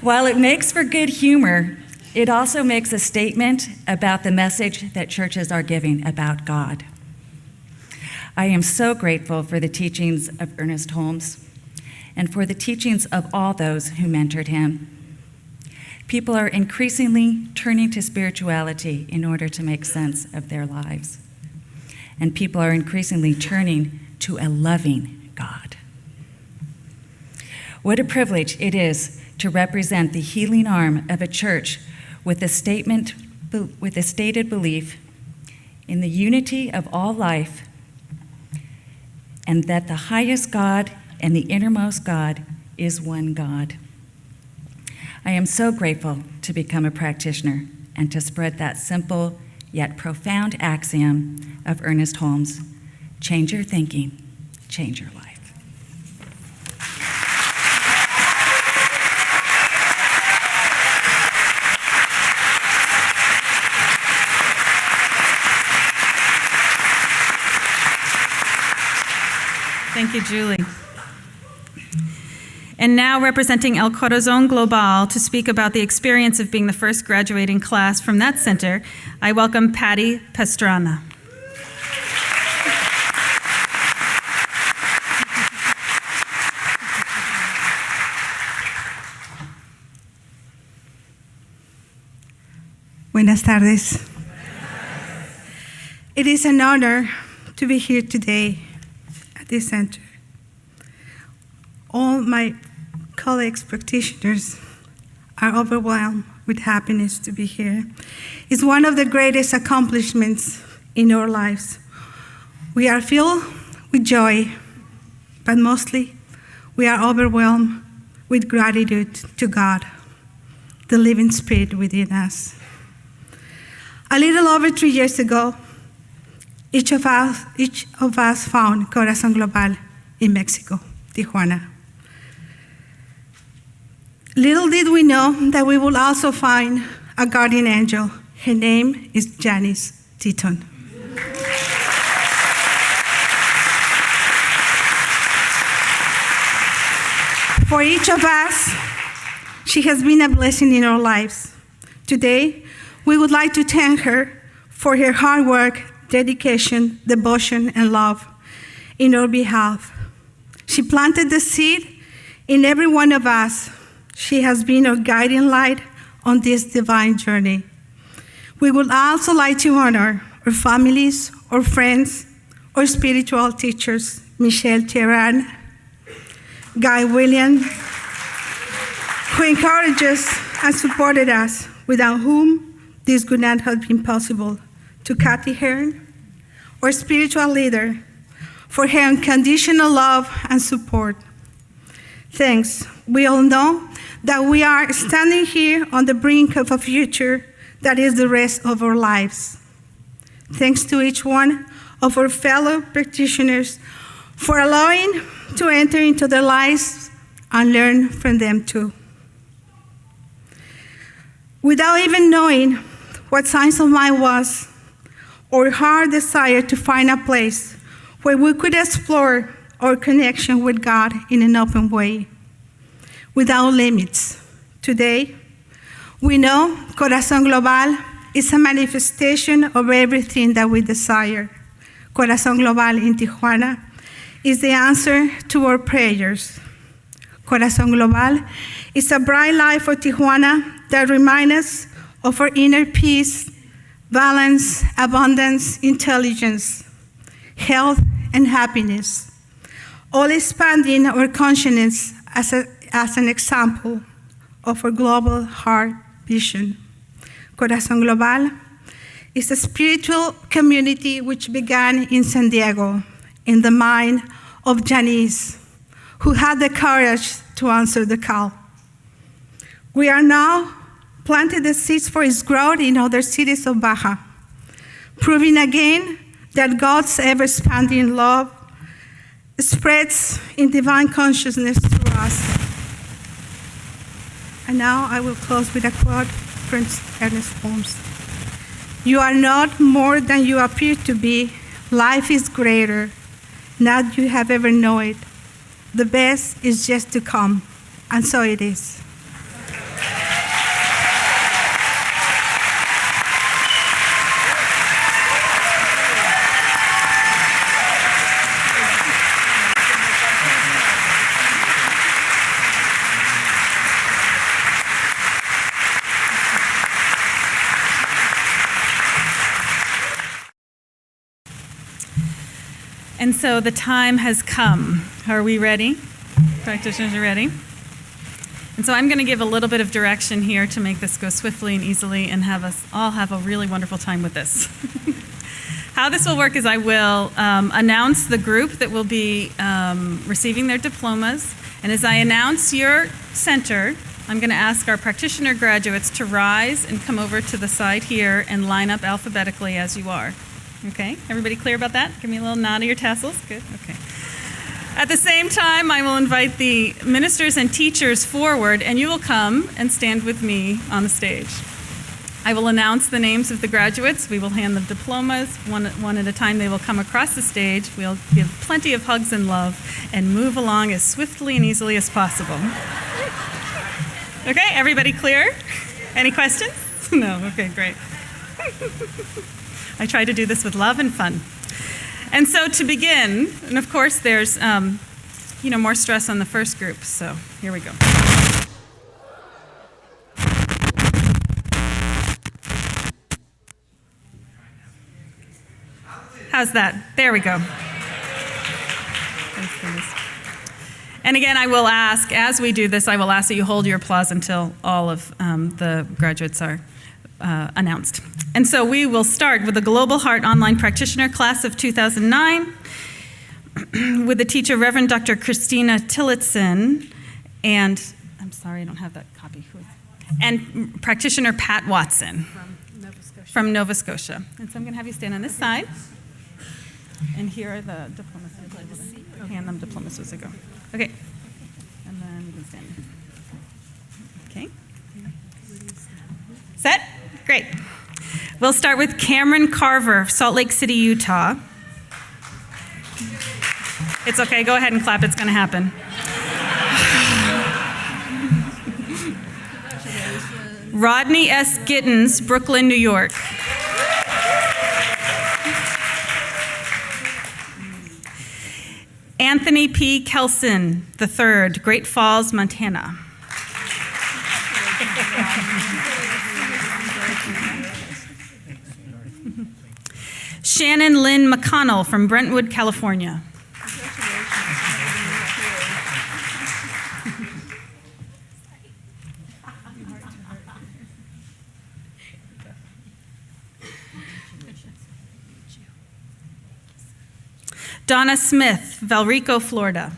While it makes for good humor, it also makes a statement about the message that churches are giving about God. I am so grateful for the teachings of Ernest Holmes and for the teachings of all those who mentored him. People are increasingly turning to spirituality in order to make sense of their lives. And people are increasingly turning to a loving God. What a privilege it is to represent the healing arm of a church with a stated belief in the unity of all life, and that the highest God and the innermost God is one God. I am so grateful to become a practitioner and to spread that simple yet profound axiom of Ernest Holmes: change your thinking, change your life. Thank you, Julie. And now, representing El Corazon Global to speak about the experience of being the first graduating class from that center, I welcome Patty Pastrana. Buenas tardes. It is an honor to be here today at this center. All my colleagues, practitioners, are overwhelmed with happiness to be here. It's one of the greatest accomplishments in our lives. We are filled with joy, but mostly we are overwhelmed with gratitude to God, the living Spirit within us. A little over 3 years ago, each of us found Corazon Global in Mexico, Tijuana. Little did we know that we would also find a guardian angel. Her name is Janice Teton. For each of us, she has been a blessing in our lives. Today, we would like to thank her for her hard work, dedication, devotion, and love in our behalf. She planted the seed in every one of us. She has been our guiding light on this divine journey. We would also like to honor our families, our friends, our spiritual teachers, Michelle Teran, Guy William, who encouraged us and supported us, without whom this would not have been possible, to Kathy Hearn, our spiritual leader, for her unconditional love and support. Thanks. We all know that we are standing here on the brink of a future that is the rest of our lives. Thanks to each one of our fellow practitioners for allowing to enter into their lives and learn from them too. Without even knowing what Science of Mind was, or our desire to find a place where we could explore our connection with God in an open way, without limits. Today, we know Corazon Global is a manifestation of everything that we desire. Corazon Global in Tijuana is the answer to our prayers. Corazon Global is a bright light for Tijuana that reminds us of our inner peace, balance, abundance, intelligence, health, and happiness, all expanding our consciousness as an example of our global heart vision. Corazon Global is a spiritual community which began in San Diego in the mind of Janice, who had the courage to answer the call. We are now planting the seeds for its growth in other cities of Baja, proving again that God's ever-expanding love spreads in divine consciousness through us. And now I will close with a quote from Ernest Holmes. You are not more than you appear to be. Life is greater, not you have ever known it. The best is yet to come, and so it is. And so the time has come. Are we ready? Practitioners are ready? And so I'm going to give a little bit of direction here to make this go swiftly and easily and have us all have a really wonderful time with this. How this will work is I will announce the group that will be receiving their diplomas. And as I announce your center, I'm going to ask our practitioner graduates to rise and come over to the side here and line up alphabetically as you are. Okay, everybody clear about that? Give me a little nod of your tassels. Good, okay. At the same time, I will invite the ministers and teachers forward, and you will come and stand with me on the stage. I will announce the names of the graduates. We will hand them diplomas. One at a time, they will come across the stage. We'll give plenty of hugs and love and move along as swiftly and easily as possible. Okay, everybody clear? Any questions? No, okay, great. I try to do this with love and fun. And so to begin, and of course there's more stress on the first group, so here we go. How's that? There we go. Thanks, goodness. And again, I will ask, as we do this, I will ask that you hold your applause until all of the graduates are announced. And so we will start with the Global Heart Online Practitioner Class of 2009 with the teacher, Reverend Dr. Christina Tillotson, and, I'm sorry, I don't have that copy, and practitioner Pat Watson from Nova Scotia. And so I'm going to have you stand on this side, and here are the diplomas. Hand them diplomas as they go. Okay, and then you can stand. Okay. Set? Great. We'll start with Cameron Carver, Salt Lake City, Utah. It's okay, go ahead and clap, it's going to happen. Rodney S. Gittens, Brooklyn, New York. Anthony P. Kelson III, Great Falls, Montana. Shannon Lynn McConnell from Brentwood, California. Donna Smith, Valrico, Florida.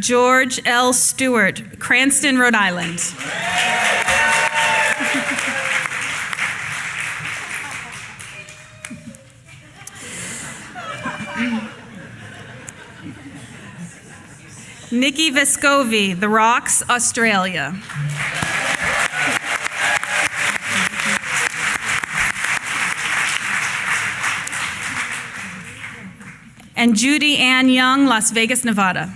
George L. Stewart, Cranston, Rhode Island. Nikki Vescovi, The Rocks, Australia. And Judy Ann Young, Las Vegas, Nevada.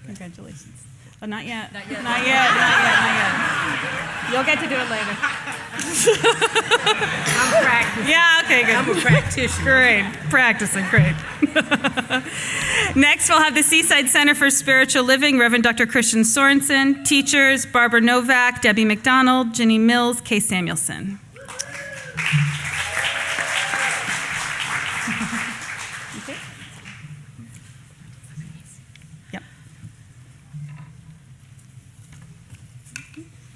Congratulations. Oh, not yet. Not yet. Not yet. Not yet. Not yet. You'll get to do it later. I'm practicing. Yeah, okay, good. I'm a practitioner. Great. Practicing, great. Next, we'll have the Seaside Center for Spiritual Living, Reverend Dr. Christian Sorensen. Teachers, Barbara Novak, Debbie McDonald, Ginny Mills, Kay Samuelson. Okay. Yep.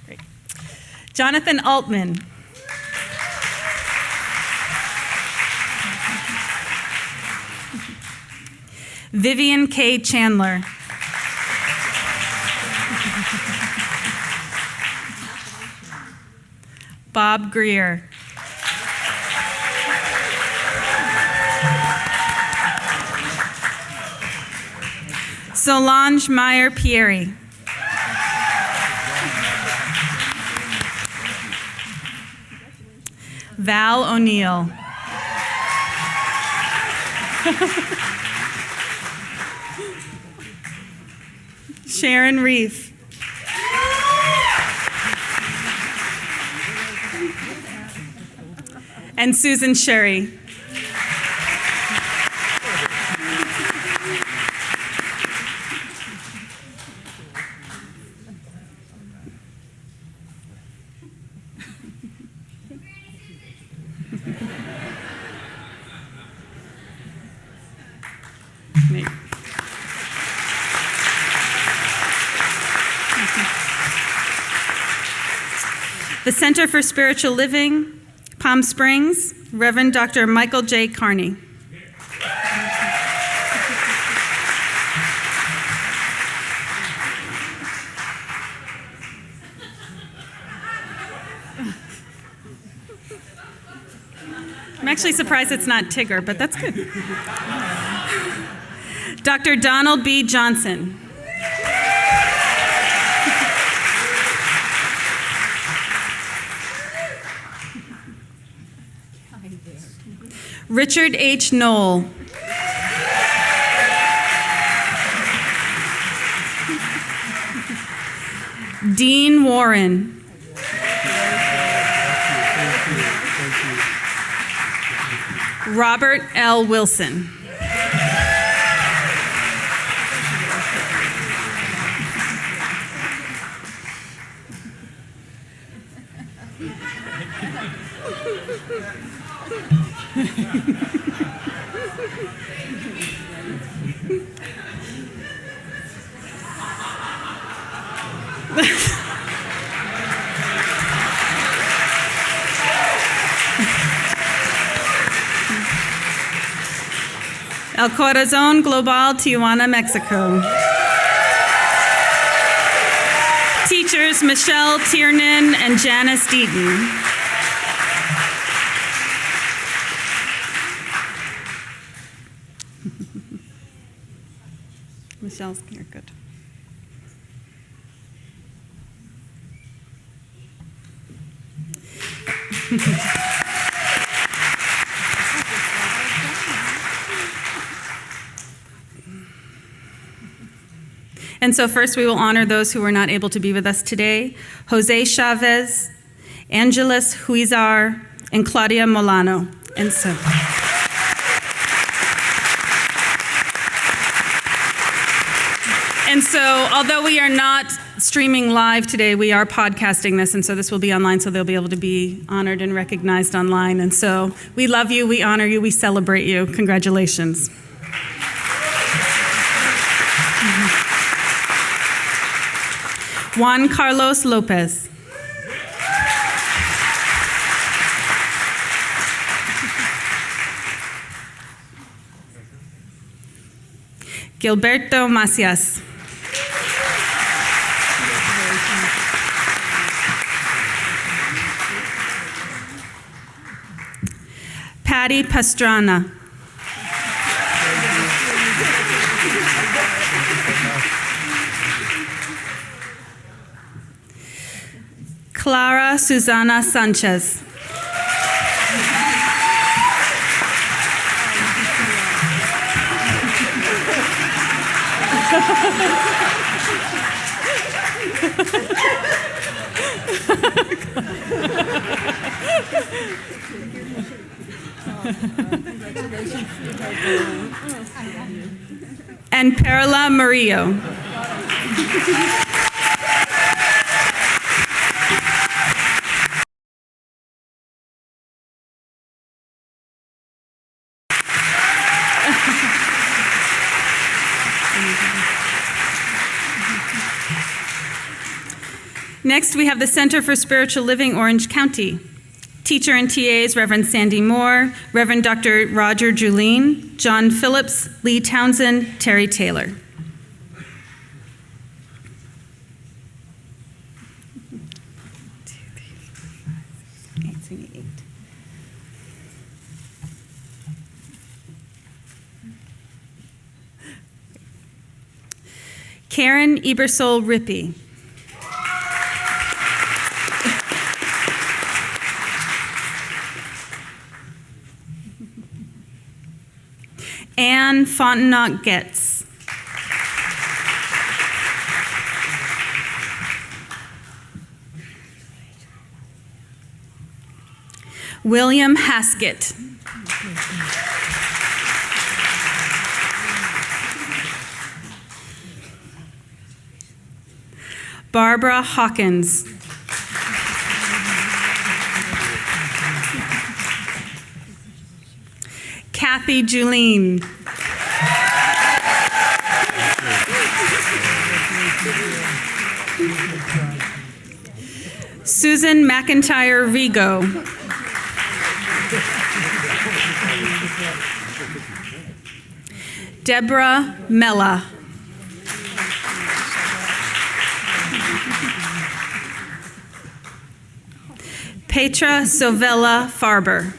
Great. Jonathan Altman. Vivian K. Chandler. Bob Greer. Solange Meyer-Pieri. Val O'Neill. Sharon Reef. And Susan Sherry. The Center for Spiritual Living, Palm Springs, Reverend Dr. Michael J. Carney. I'm actually surprised it's not Tigger, but that's good. Dr. Donald B. Johnson. Richard H. Knoll. Dean Warren. Robert L. Wilson. El Corazón Global, Tijuana, Mexico. Teachers Michelle Tiernan and Janice Deaton. Michelle's here, good. And so first we will honor those who were not able to be with us today. Jose Chavez, Angeles Huizar, and Claudia Molano. And so although we are not streaming live today, we are podcasting this, and so this will be online, so they'll be able to be honored and recognized online. And so we love you, we honor you, we celebrate you. Congratulations. Juan Carlos Lopez. Gilberto Macias. Patty Pastrana. Clara Susana Sanchez. And Perla Murillo. Next, we have the Center for Spiritual Living, Orange County. Teacher and TAs, Reverend Sandy Moore, Reverend Dr. Roger Julien, John Phillips, Lee Townsend, Terry Taylor. Karen Ebersole Rippey. Anne Fontenot Getz. William Haskett. Barbara Hawkins. Kathy Julien. Susan McIntyre Vigo. Deborah Mella. Petra Sovella Farber.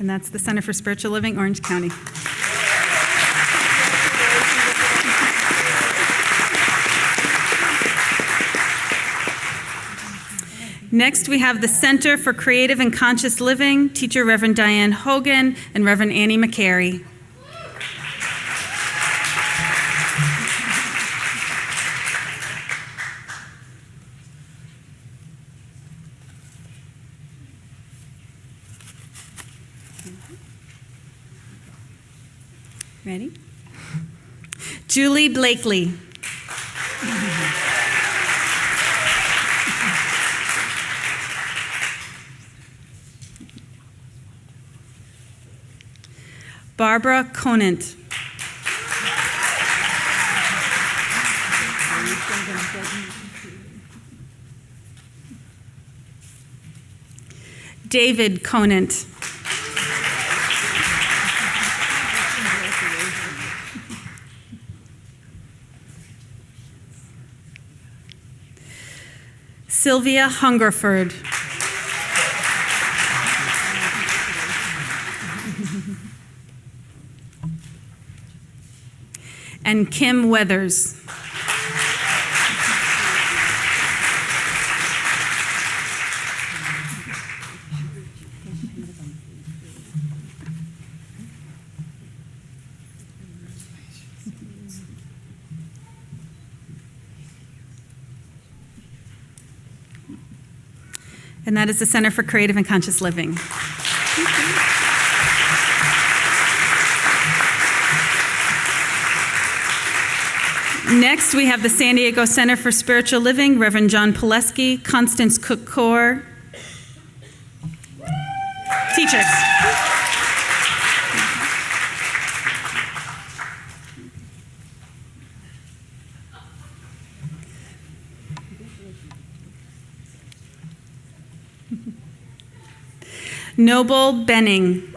And that's the Center for Spiritual Living, Orange County. Next, we have the Center for Creative and Conscious Living, Teacher Reverend Diane Hogan and Reverend Annie McCary. Ready? Julie Blakely. Barbara Conant. David Conant. Sylvia Hungerford. And Kim Weathers. And that is the Center for Creative and Conscious Living. Next, we have the San Diego Center for Spiritual Living, Reverend John Pileski, Constance Cook-Core. Teachers. Noble Benning.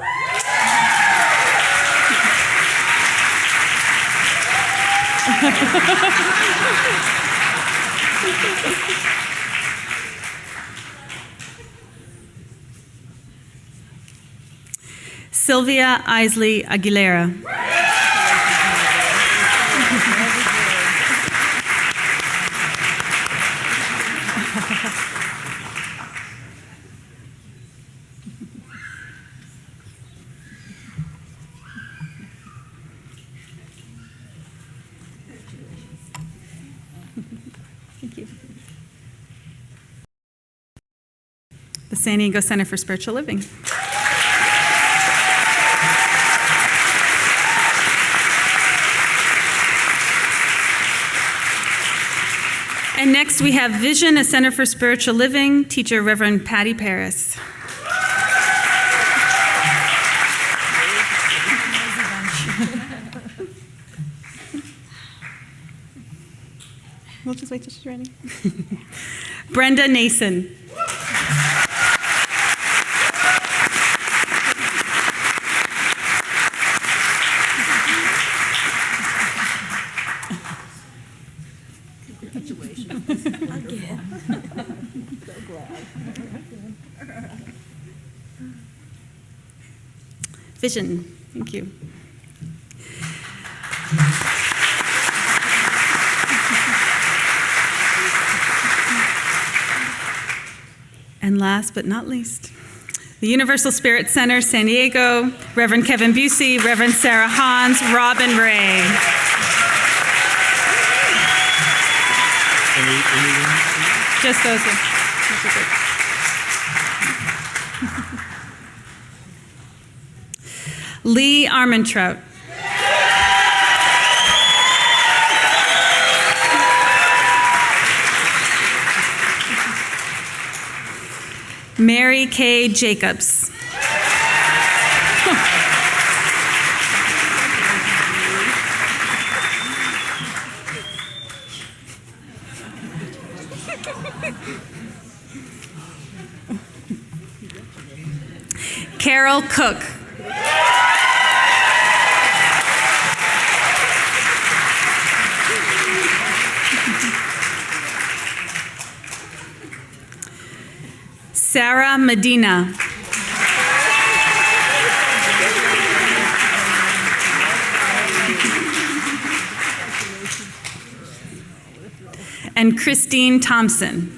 Sylvia Isley Aguilera. Thank you. The San Diego Center for Spiritual Living. Next, we have Vision, a Center for Spiritual Living, teacher Reverend Patty Paris. We'll just wait till she's ready. Brenda Nason. Vision. Thank you. And last but not least, the Universal Spirit Center, San Diego, Reverend Kevin Busey, Reverend Sarah Hans, Robin Ray. Just those two. Lee Armentrout. Mary Kay Jacobs. Carol Cook. Sarah Medina. And Christine Thompson.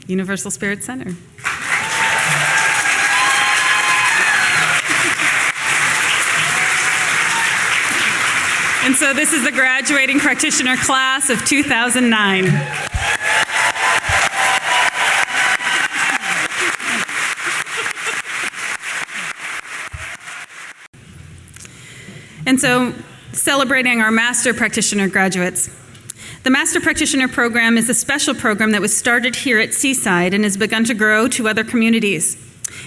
Universal Spirit Center. And so this is the graduating practitioner class of 2009. And so celebrating our Master Practitioner graduates. The Master Practitioner Program is a special program that was started here at Seaside and has begun to grow to other communities.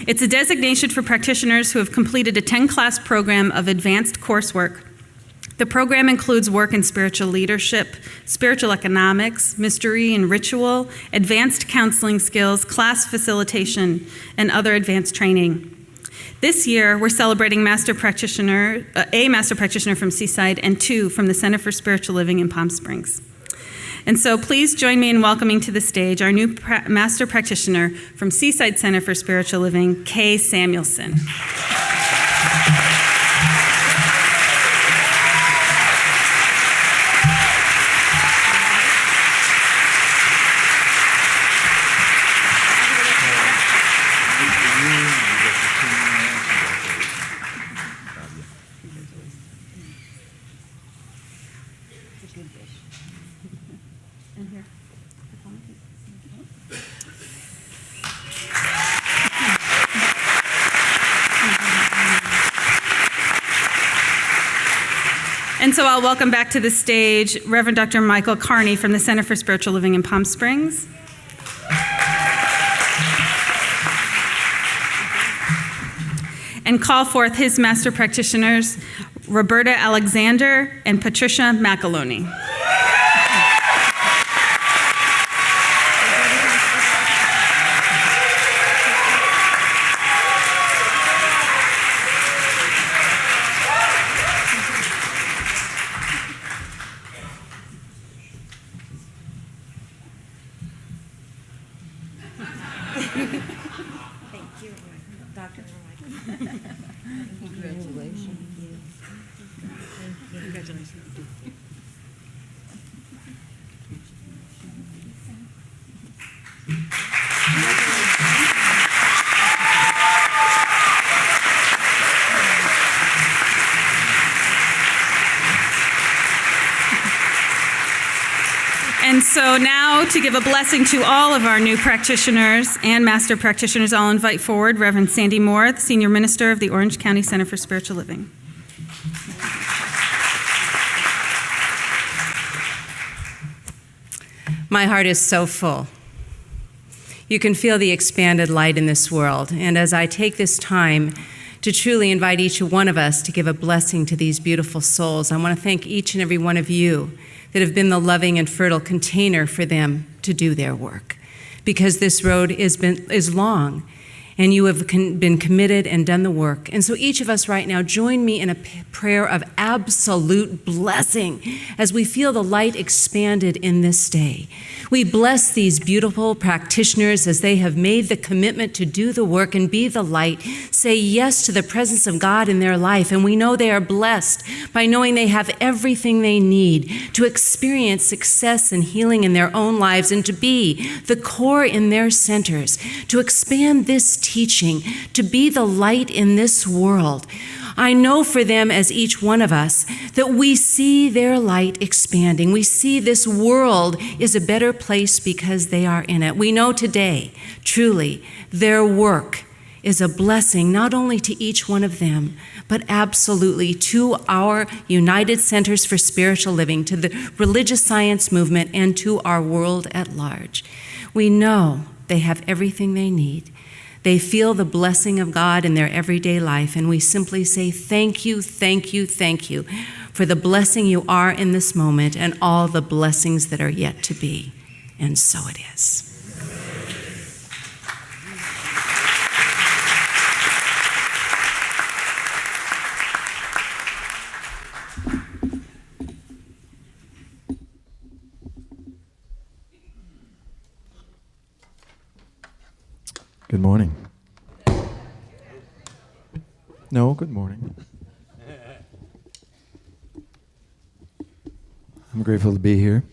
It's a designation for practitioners who have completed a 10-class program of advanced coursework. The program includes work in spiritual leadership, spiritual economics, mystery and ritual, advanced counseling skills, class facilitation, and other advanced training. This year, we're celebrating a master practitioner from Seaside and 2 from the Center for Spiritual Living in Palm Springs. And so please join me in welcoming to the stage our new master practitioner from Seaside Center for Spiritual Living, Kay Samuelson. And so I'll welcome back to the stage Reverend Dr. Michael Carney from the Center for Spiritual Living in Palm Springs. And call forth his master practitioners, Roberta Alexander and Patricia McAloney. So now to give a blessing to all of our new practitioners and master practitioners, I'll invite forward Reverend Sandy Moore, the Senior Minister of the Orange County Center for Spiritual Living. My heart is so full. You can feel the expanded light in this world. And as I take this time to truly invite each one of us to give a blessing to these beautiful souls, I want to thank each and every one of you that have been the loving and fertile container for them to do their work. Because this road is long, and you have been committed and done the work. And so each of us right now, join me in a prayer of absolute blessing as we feel the light expanded in this day. We bless these beautiful practitioners as they have made the commitment to do the work and be the light, say yes to the presence of God in their life. And we know they are blessed by knowing they have everything they need to experience success and healing in their own lives and to be the core in their centers, to expand this teaching, to be the light in this world. I know for them, as each one of us, that we see their light expanding. We see this world is a better place because they are in it. We know today, truly, their work is a blessing not only to each one of them, but absolutely to our United Centers for Spiritual Living, to the religious science movement, and to our world at large. We know they have everything they need. They feel the blessing of God in their everyday life, and we simply say thank you, thank you, thank you for the blessing you are in this moment and all the blessings that are yet to be. And so it is. Good morning. No, good morning. I'm grateful to be here.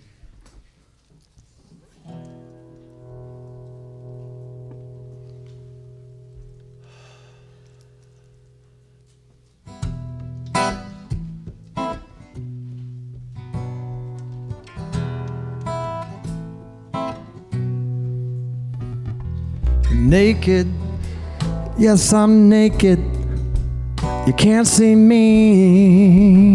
Naked, yes, I'm naked. You can't see me.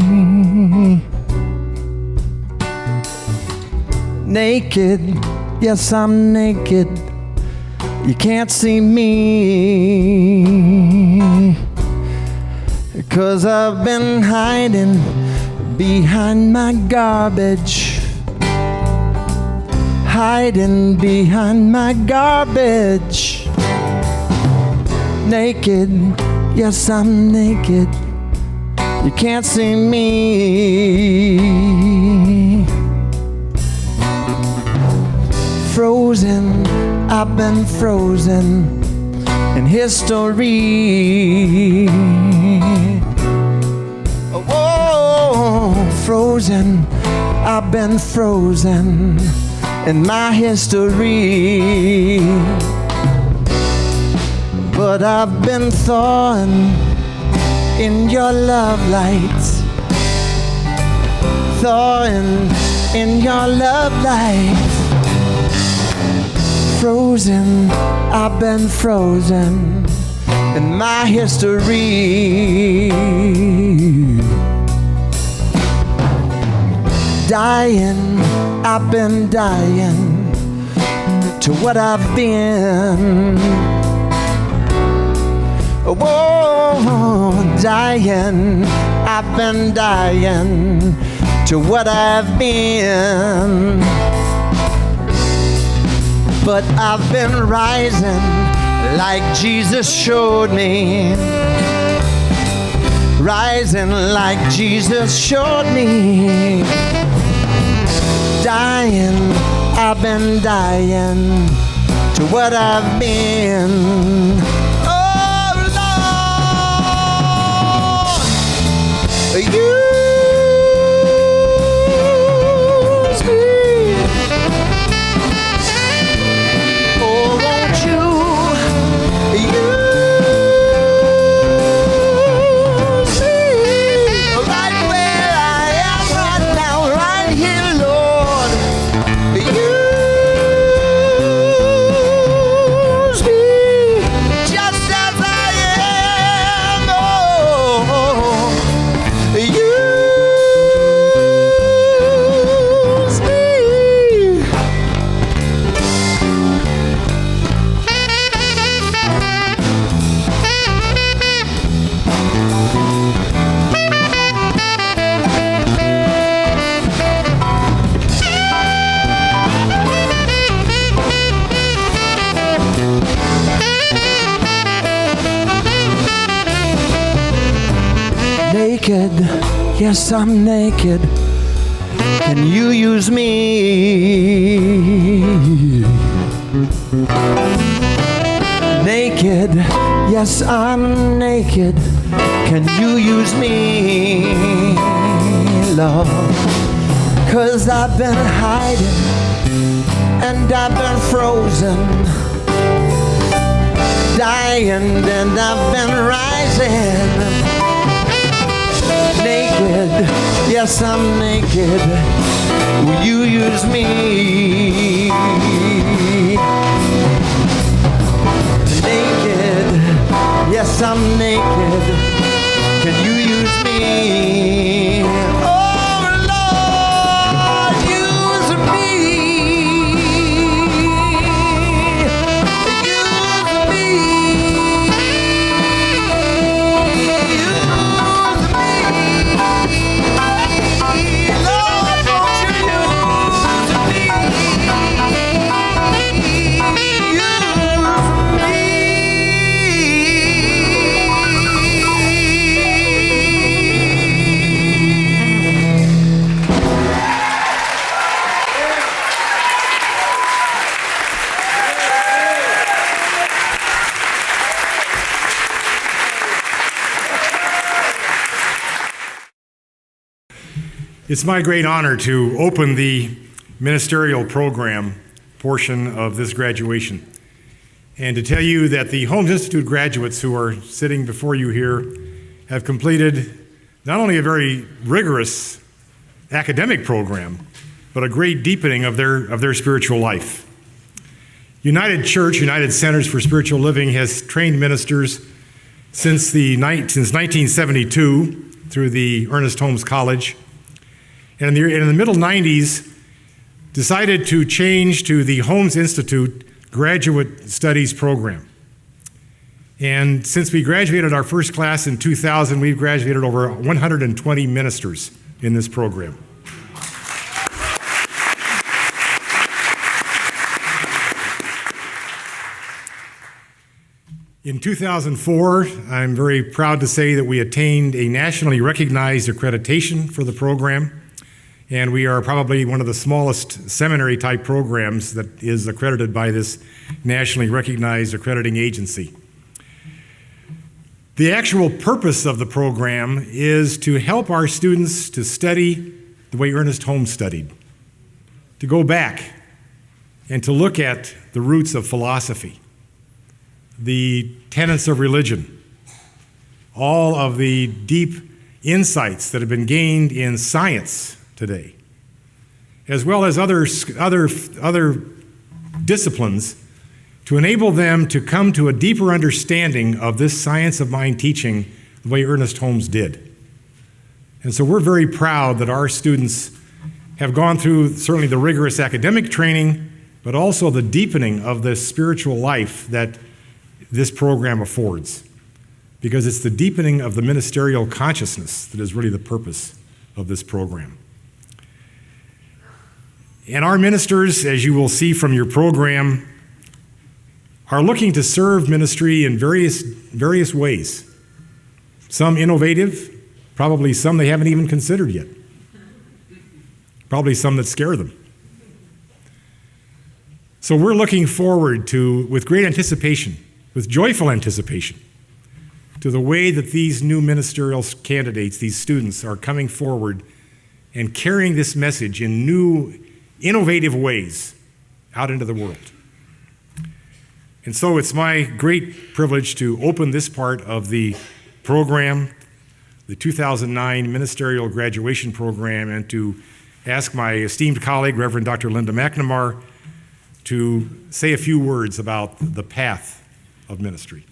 Naked, yes, I'm naked. You can't see me. 'Cause I've been hiding behind my garbage. Hiding behind my garbage. Naked, yes, I'm naked. You can't see me. Frozen, I've been frozen in history. Oh, frozen, I've been frozen in my history. But I've been thawing in your love light. Thawing in your love light. Frozen, I've been frozen in my history. Dying, I've been dying to what I've been. Oh, dying, I've been dying to what I've been. But I've been rising like Jesus showed me. Rising like Jesus showed me. Dying, I've been dying to what I've been. Oh Lord, use me. Oh, won't you use me right where I am right now, right here, Lord. You naked, yes, I'm naked. Can you use me? Naked, yes, I'm naked. Can you use me, Lord? 'Cause I've been hiding and I've been frozen, dying and I've been rising. Naked, yes, I'm naked. Will you use me? Naked, yes, I'm naked. Can you use me? Oh, Lord, use me. Use me. Lord, won't you It's my great honor to open the ministerial program portion of this graduation and to tell you that the Holmes Institute graduates who are sitting before you here have completed not only a very rigorous academic program, but a great deepening of their spiritual life. United Church, United Centers for Spiritual Living, has trained ministers since 1972 through the Ernest Holmes College. And in the middle 90s, decided to change to the Holmes Institute Graduate Studies Program. And since we graduated our first class in 2000, we've graduated over 120 ministers in this program. In 2004, I'm very proud to say that we attained a nationally recognized accreditation for the program. And we are probably one of the smallest seminary-type programs that is accredited by this nationally recognized accrediting agency. The actual purpose of the program is to help our students to study the way Ernest Holmes studied, to go back and to look at the roots of philosophy, the tenets of religion, all of the deep insights that have been gained in science today, as well as other disciplines, to enable them to come to a deeper understanding of this science of mind teaching the way Ernest Holmes did. And so we're very proud that our students have gone through certainly the rigorous academic training, but also the deepening of the spiritual life that this program affords, because it's the deepening of the ministerial consciousness that is really the purpose of this program. And our ministers, as you will see from your program, are looking to serve ministry in various ways. Some innovative, probably some they haven't even considered yet. Probably some that scare them. So we're looking forward to, with great anticipation, with joyful anticipation, to the way that these new ministerial candidates, these students, are coming forward and carrying this message in new, innovative ways out into the world. And so it's my great privilege to open this part of the program, the 2009 Ministerial Graduation Program, and to ask my esteemed colleague, Reverend Dr. Linda McNamara, to say a few words about the path of ministry.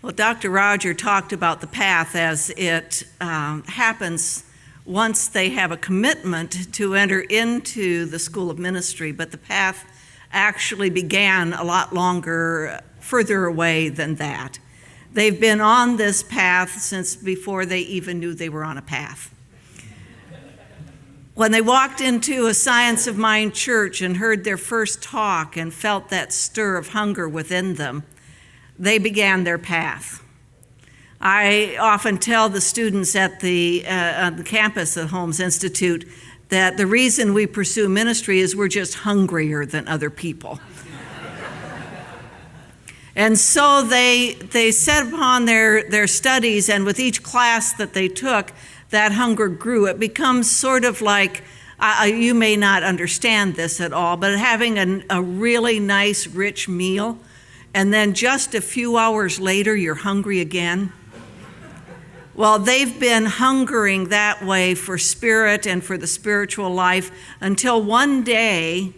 Well, Dr. Roger talked about the path as it happens once they have a commitment to enter into the School of Ministry, but the path actually began a lot longer, further away than that. They've been on this path since before they even knew they were on a path. When they walked into a Science of Mind church and heard their first talk and felt that stir of hunger within them, they began their path. I often tell the students at the campus at Holmes Institute that the reason we pursue ministry is we're just hungrier than other people. And so they set upon their studies, and with each class that they took, that hunger grew. It becomes sort of like, you may not understand this at all, but having a really nice, rich meal, and then just a few hours later, you're hungry again. Well, they've been hungering that way for spirit and for the spiritual life until one day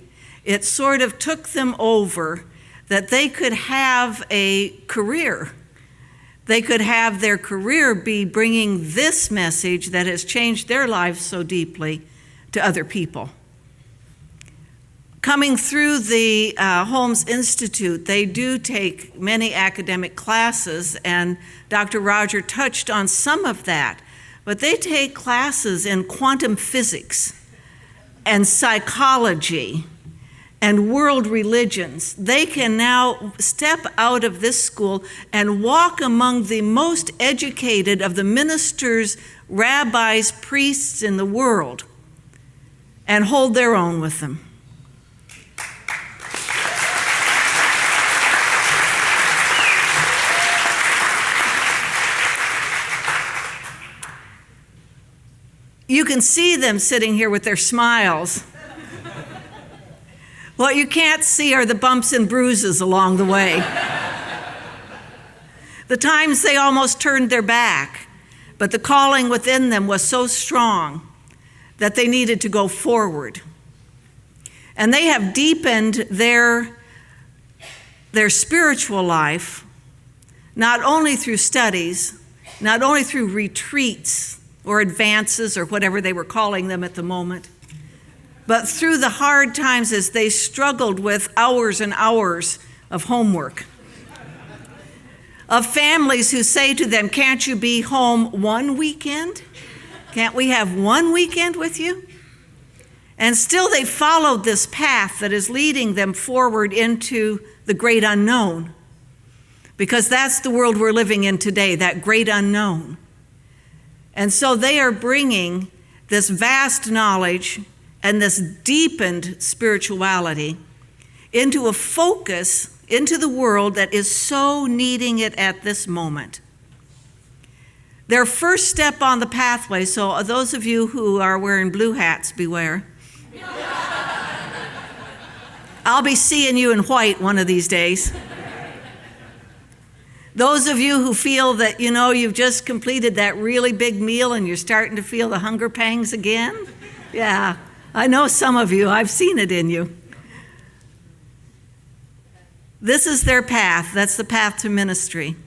it sort of took them over that they could have a career. They could have their career be bringing this message that has changed their lives so deeply to other people. Coming through the Holmes Institute, they do take many academic classes, and Dr. Roger touched on some of that, but they take classes in quantum physics and psychology and world religions. They can now step out of this school and walk among the most educated of the ministers, rabbis, priests in the world and hold their own with them. You can see them sitting here with their smiles. What you can't see are the bumps and bruises along the way. The times they almost turned their back, but the calling within them was so strong that they needed to go forward. And they have deepened their spiritual life, not only through studies, not only through retreats or advances or whatever they were calling them at the moment, but through the hard times as they struggled with hours and hours of homework. Of families who say to them, "Can't you be home one weekend? Can't we have one weekend with you?" And still they followed this path that is leading them forward into the great unknown, because that's the world we're living in today, that great unknown. And so they are bringing this vast knowledge and this deepened spirituality into a focus into the world that is so needing it at this moment. Their first step on the pathway, so those of you who are wearing blue hats, beware. I'll be seeing you in white one of these days. Those of you who feel that, you've just completed that really big meal and you're starting to feel the hunger pangs again. Yeah, I know some of you. I've seen it in you. This is their path. That's the path to ministry.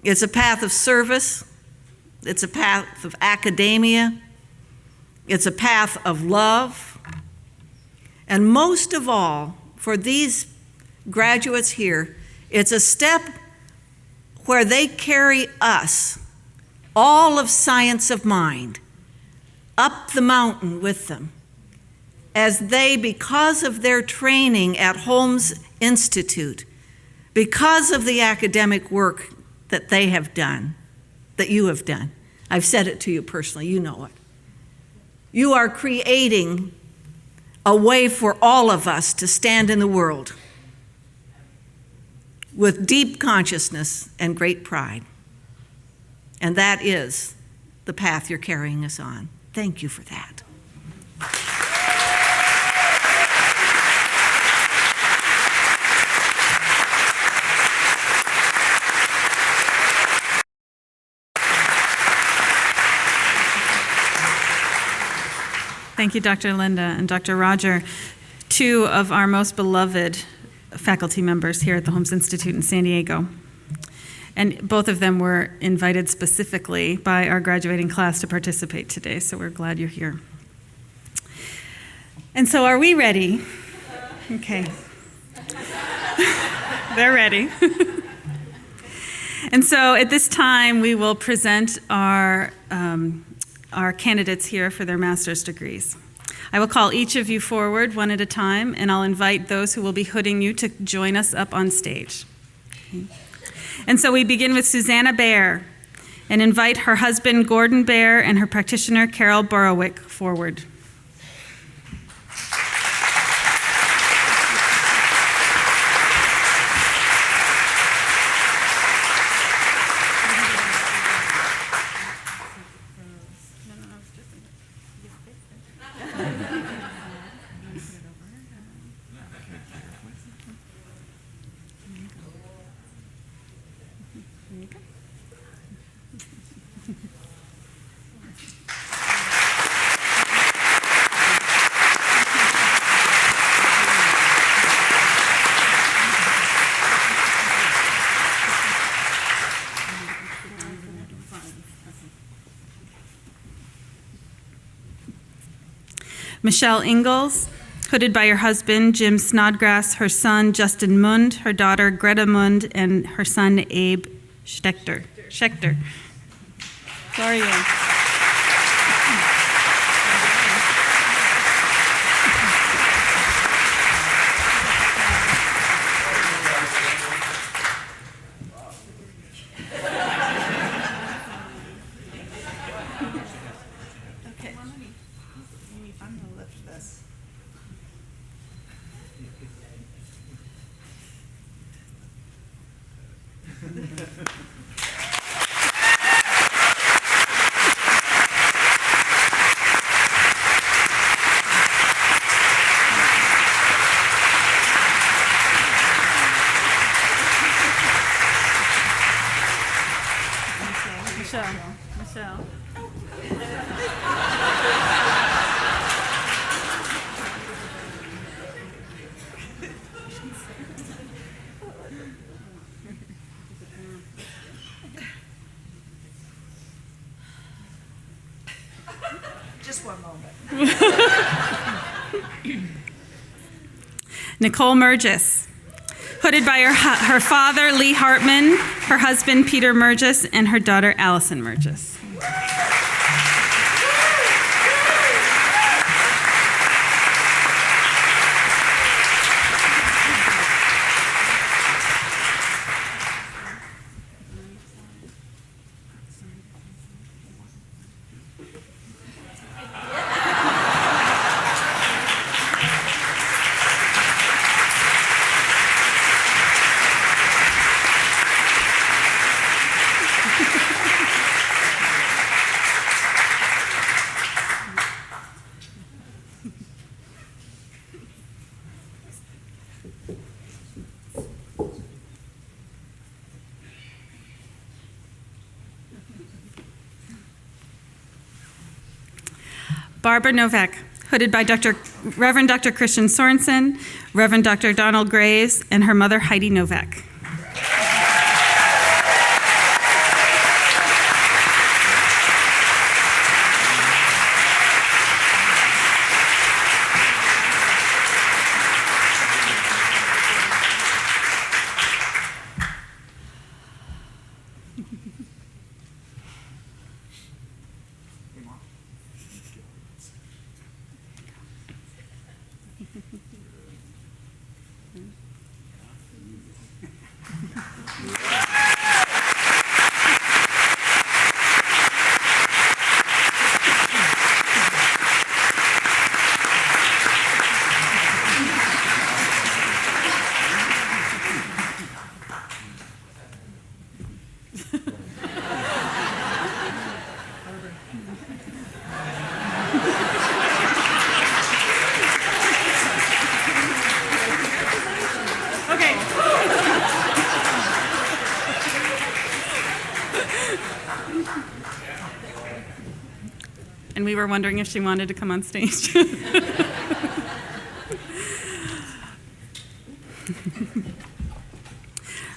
It's a path of service. It's a path of academia. It's a path of love. And most of all, for these graduates here, it's a step where they carry us, all of Science of Mind, up the mountain with them, as they, because of their training at Holmes Institute, because of the academic work that they have done, that you have done. I've said it to you personally, you know it. You are creating a way for all of us to stand in the world with deep consciousness and great pride. And that is the path you're carrying us on. Thank you for that. Thank you, Dr. Linda and Dr. Roger, two of our most beloved faculty members here at the Holmes Institute in San Diego. And both of them were invited specifically by our graduating class to participate today, so we're glad you're here. And so are we ready? Okay. They're ready. And so at this time, we will present our our candidates here for their master's degrees. I will call each of you forward one at a time, and I'll invite those who will be hooding you to join us up on stage. Okay. And so we begin with Susanna Baer, and invite her husband Gordon Baer and her practitioner Carol Borowick forward. Michelle Ingalls, hooded by her husband, Jim Snodgrass, her son, Justin Mund, her daughter, Greta Mund, and her son, Abe Schechter. How are you? Michelle. Just one moment. Nicole Murgis, hooded by her father, Lee Hartman, her husband, Peter Murgis, and her daughter, Allison Murgis. Barbara Novak, hooded by Reverend Dr. Christian Sorensen, Reverend Dr. Donald Graves, and her mother, Heidi Novak. And we were wondering if she wanted to come on stage.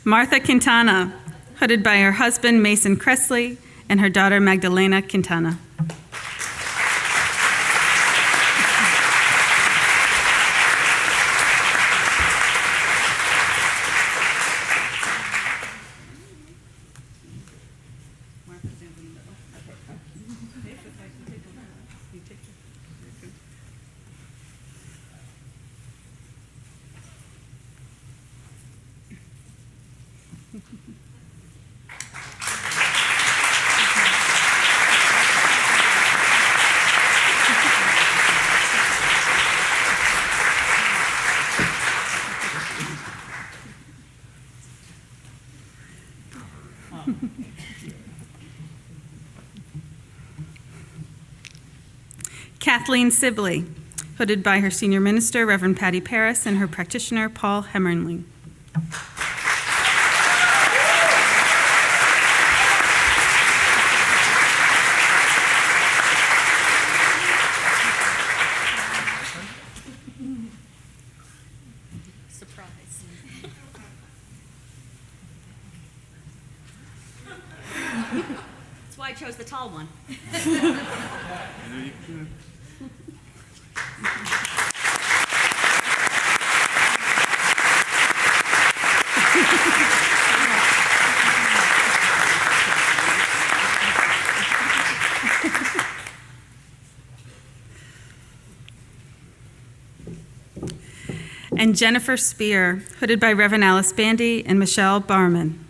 Martha Quintana, hooded by her husband, Mason Cressley, and her daughter, Magdalena Quintana. Kathleen Sibley, hooded by her senior minister, Reverend Patty Paris, and her practitioner, Paul Hemmerling. Surprise. That's why I chose the tall one. And Jennifer Spear, hooded by Reverend Alice Bandy and Michelle Barman.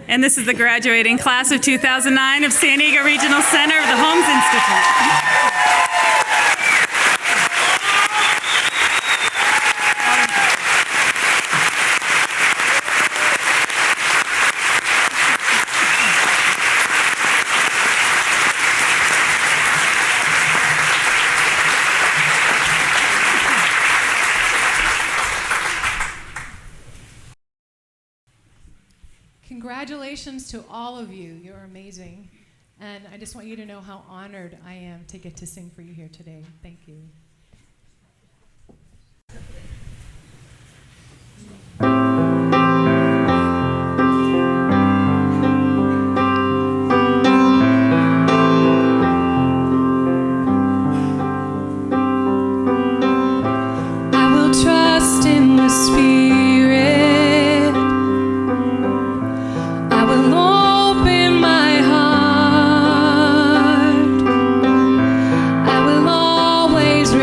And this is the graduating class of 2009 of San Diego Regional Center of the Holmes Institute. Congratulations to all of you. You're amazing. And I just want you to know how honored I am to get to sing for you here today. Thank you. I will trust in the Spirit. I will open my heart. I will always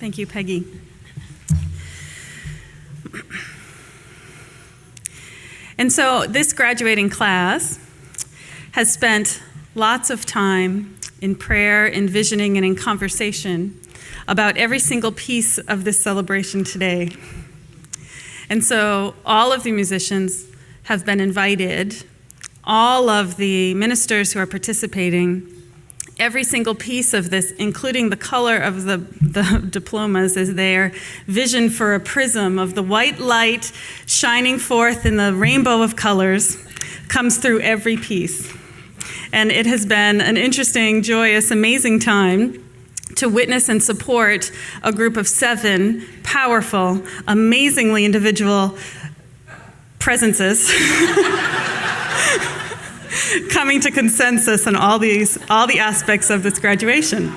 Thank you, Peggy. And so this graduating class has spent lots of time in prayer, in visioning, and in conversation about every single piece of this celebration today. And so all of the musicians have been invited, all of the ministers who are participating, every single piece of this, including the color of the diplomas, is their vision for a prism of the white light shining forth in the rainbow of colors, comes through every piece. And it has been an interesting, joyous, amazing time to witness and support a group of 7 powerful, amazingly individual presences coming to consensus on all the aspects of this graduation.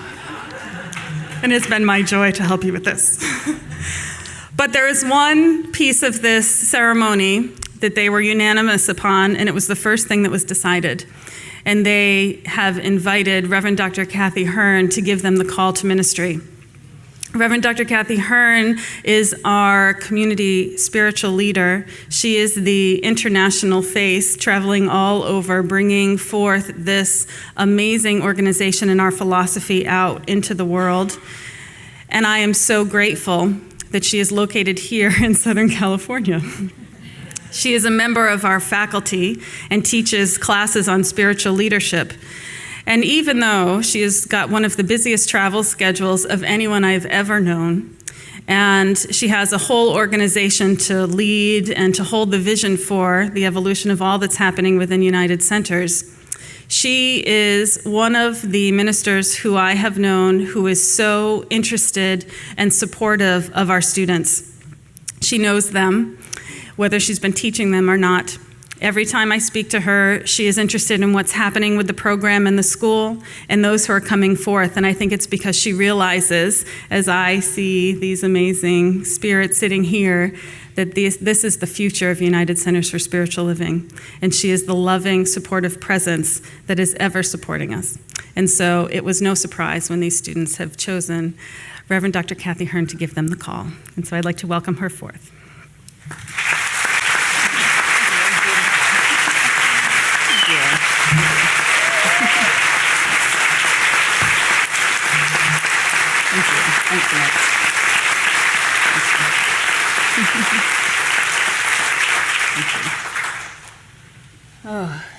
And it's been my joy to help you with this. But there is one piece of this ceremony that they were unanimous upon, and it was the first thing that was decided. And they have invited Reverend Dr. Kathy Hearn to give them the call to ministry. Reverend Dr. Kathy Hearn is our community spiritual leader. She is the international face, traveling all over, bringing forth this amazing organization and our philosophy out into the world. And I am so grateful that she is located here in Southern California. She is a member of our faculty and teaches classes on spiritual leadership. And even though she has got one of the busiest travel schedules of anyone I've ever known, and she has a whole organization to lead and to hold the vision for the evolution of all that's happening within United Centers, she is one of the ministers who I have known who is so interested and supportive of our students. She knows them, whether she's been teaching them or not. Every time I speak to her, she is interested in what's happening with the program and the school and those who are coming forth. And I think it's because she realizes, as I see these amazing spirits sitting here, that this is the future of United Centers for Spiritual Living. And she is the loving, supportive presence that is ever supporting us. And so it was no surprise when these students have chosen Reverend Dr. Kathy Hearn to give them the call. And so I'd like to welcome her forth.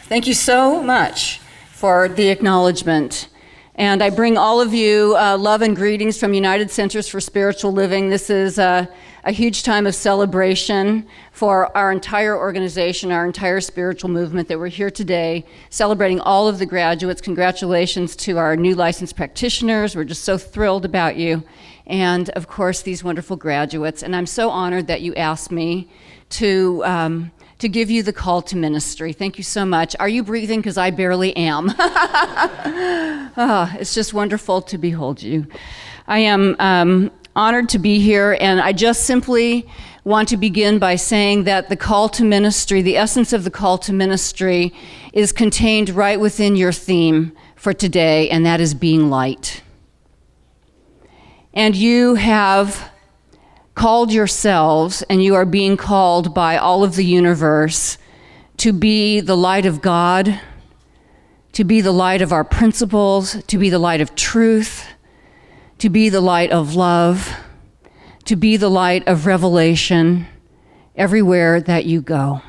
Thank you so much for the acknowledgement. And I bring all of you love and greetings from United Centers for Spiritual Living. This is a huge time of celebration for our entire organization, our entire spiritual movement, that we're here today celebrating all of the graduates. Congratulations to our new licensed practitioners. We're just so thrilled about you. And of course, these wonderful graduates. And I'm so honored that you asked me to give you the call to ministry. Thank you so much. Are you breathing? Because I barely am. It's just wonderful to behold you. I am honored to be here, and I just simply want to begin by saying that the call to ministry, the essence of the call to ministry, is contained right within your theme for today, and that is being light. And you have called yourselves, and you are being called by all of the universe to be the light of God, to be the light of our principles, to be the light of truth, to be the light of love, to be the light of revelation everywhere that you go.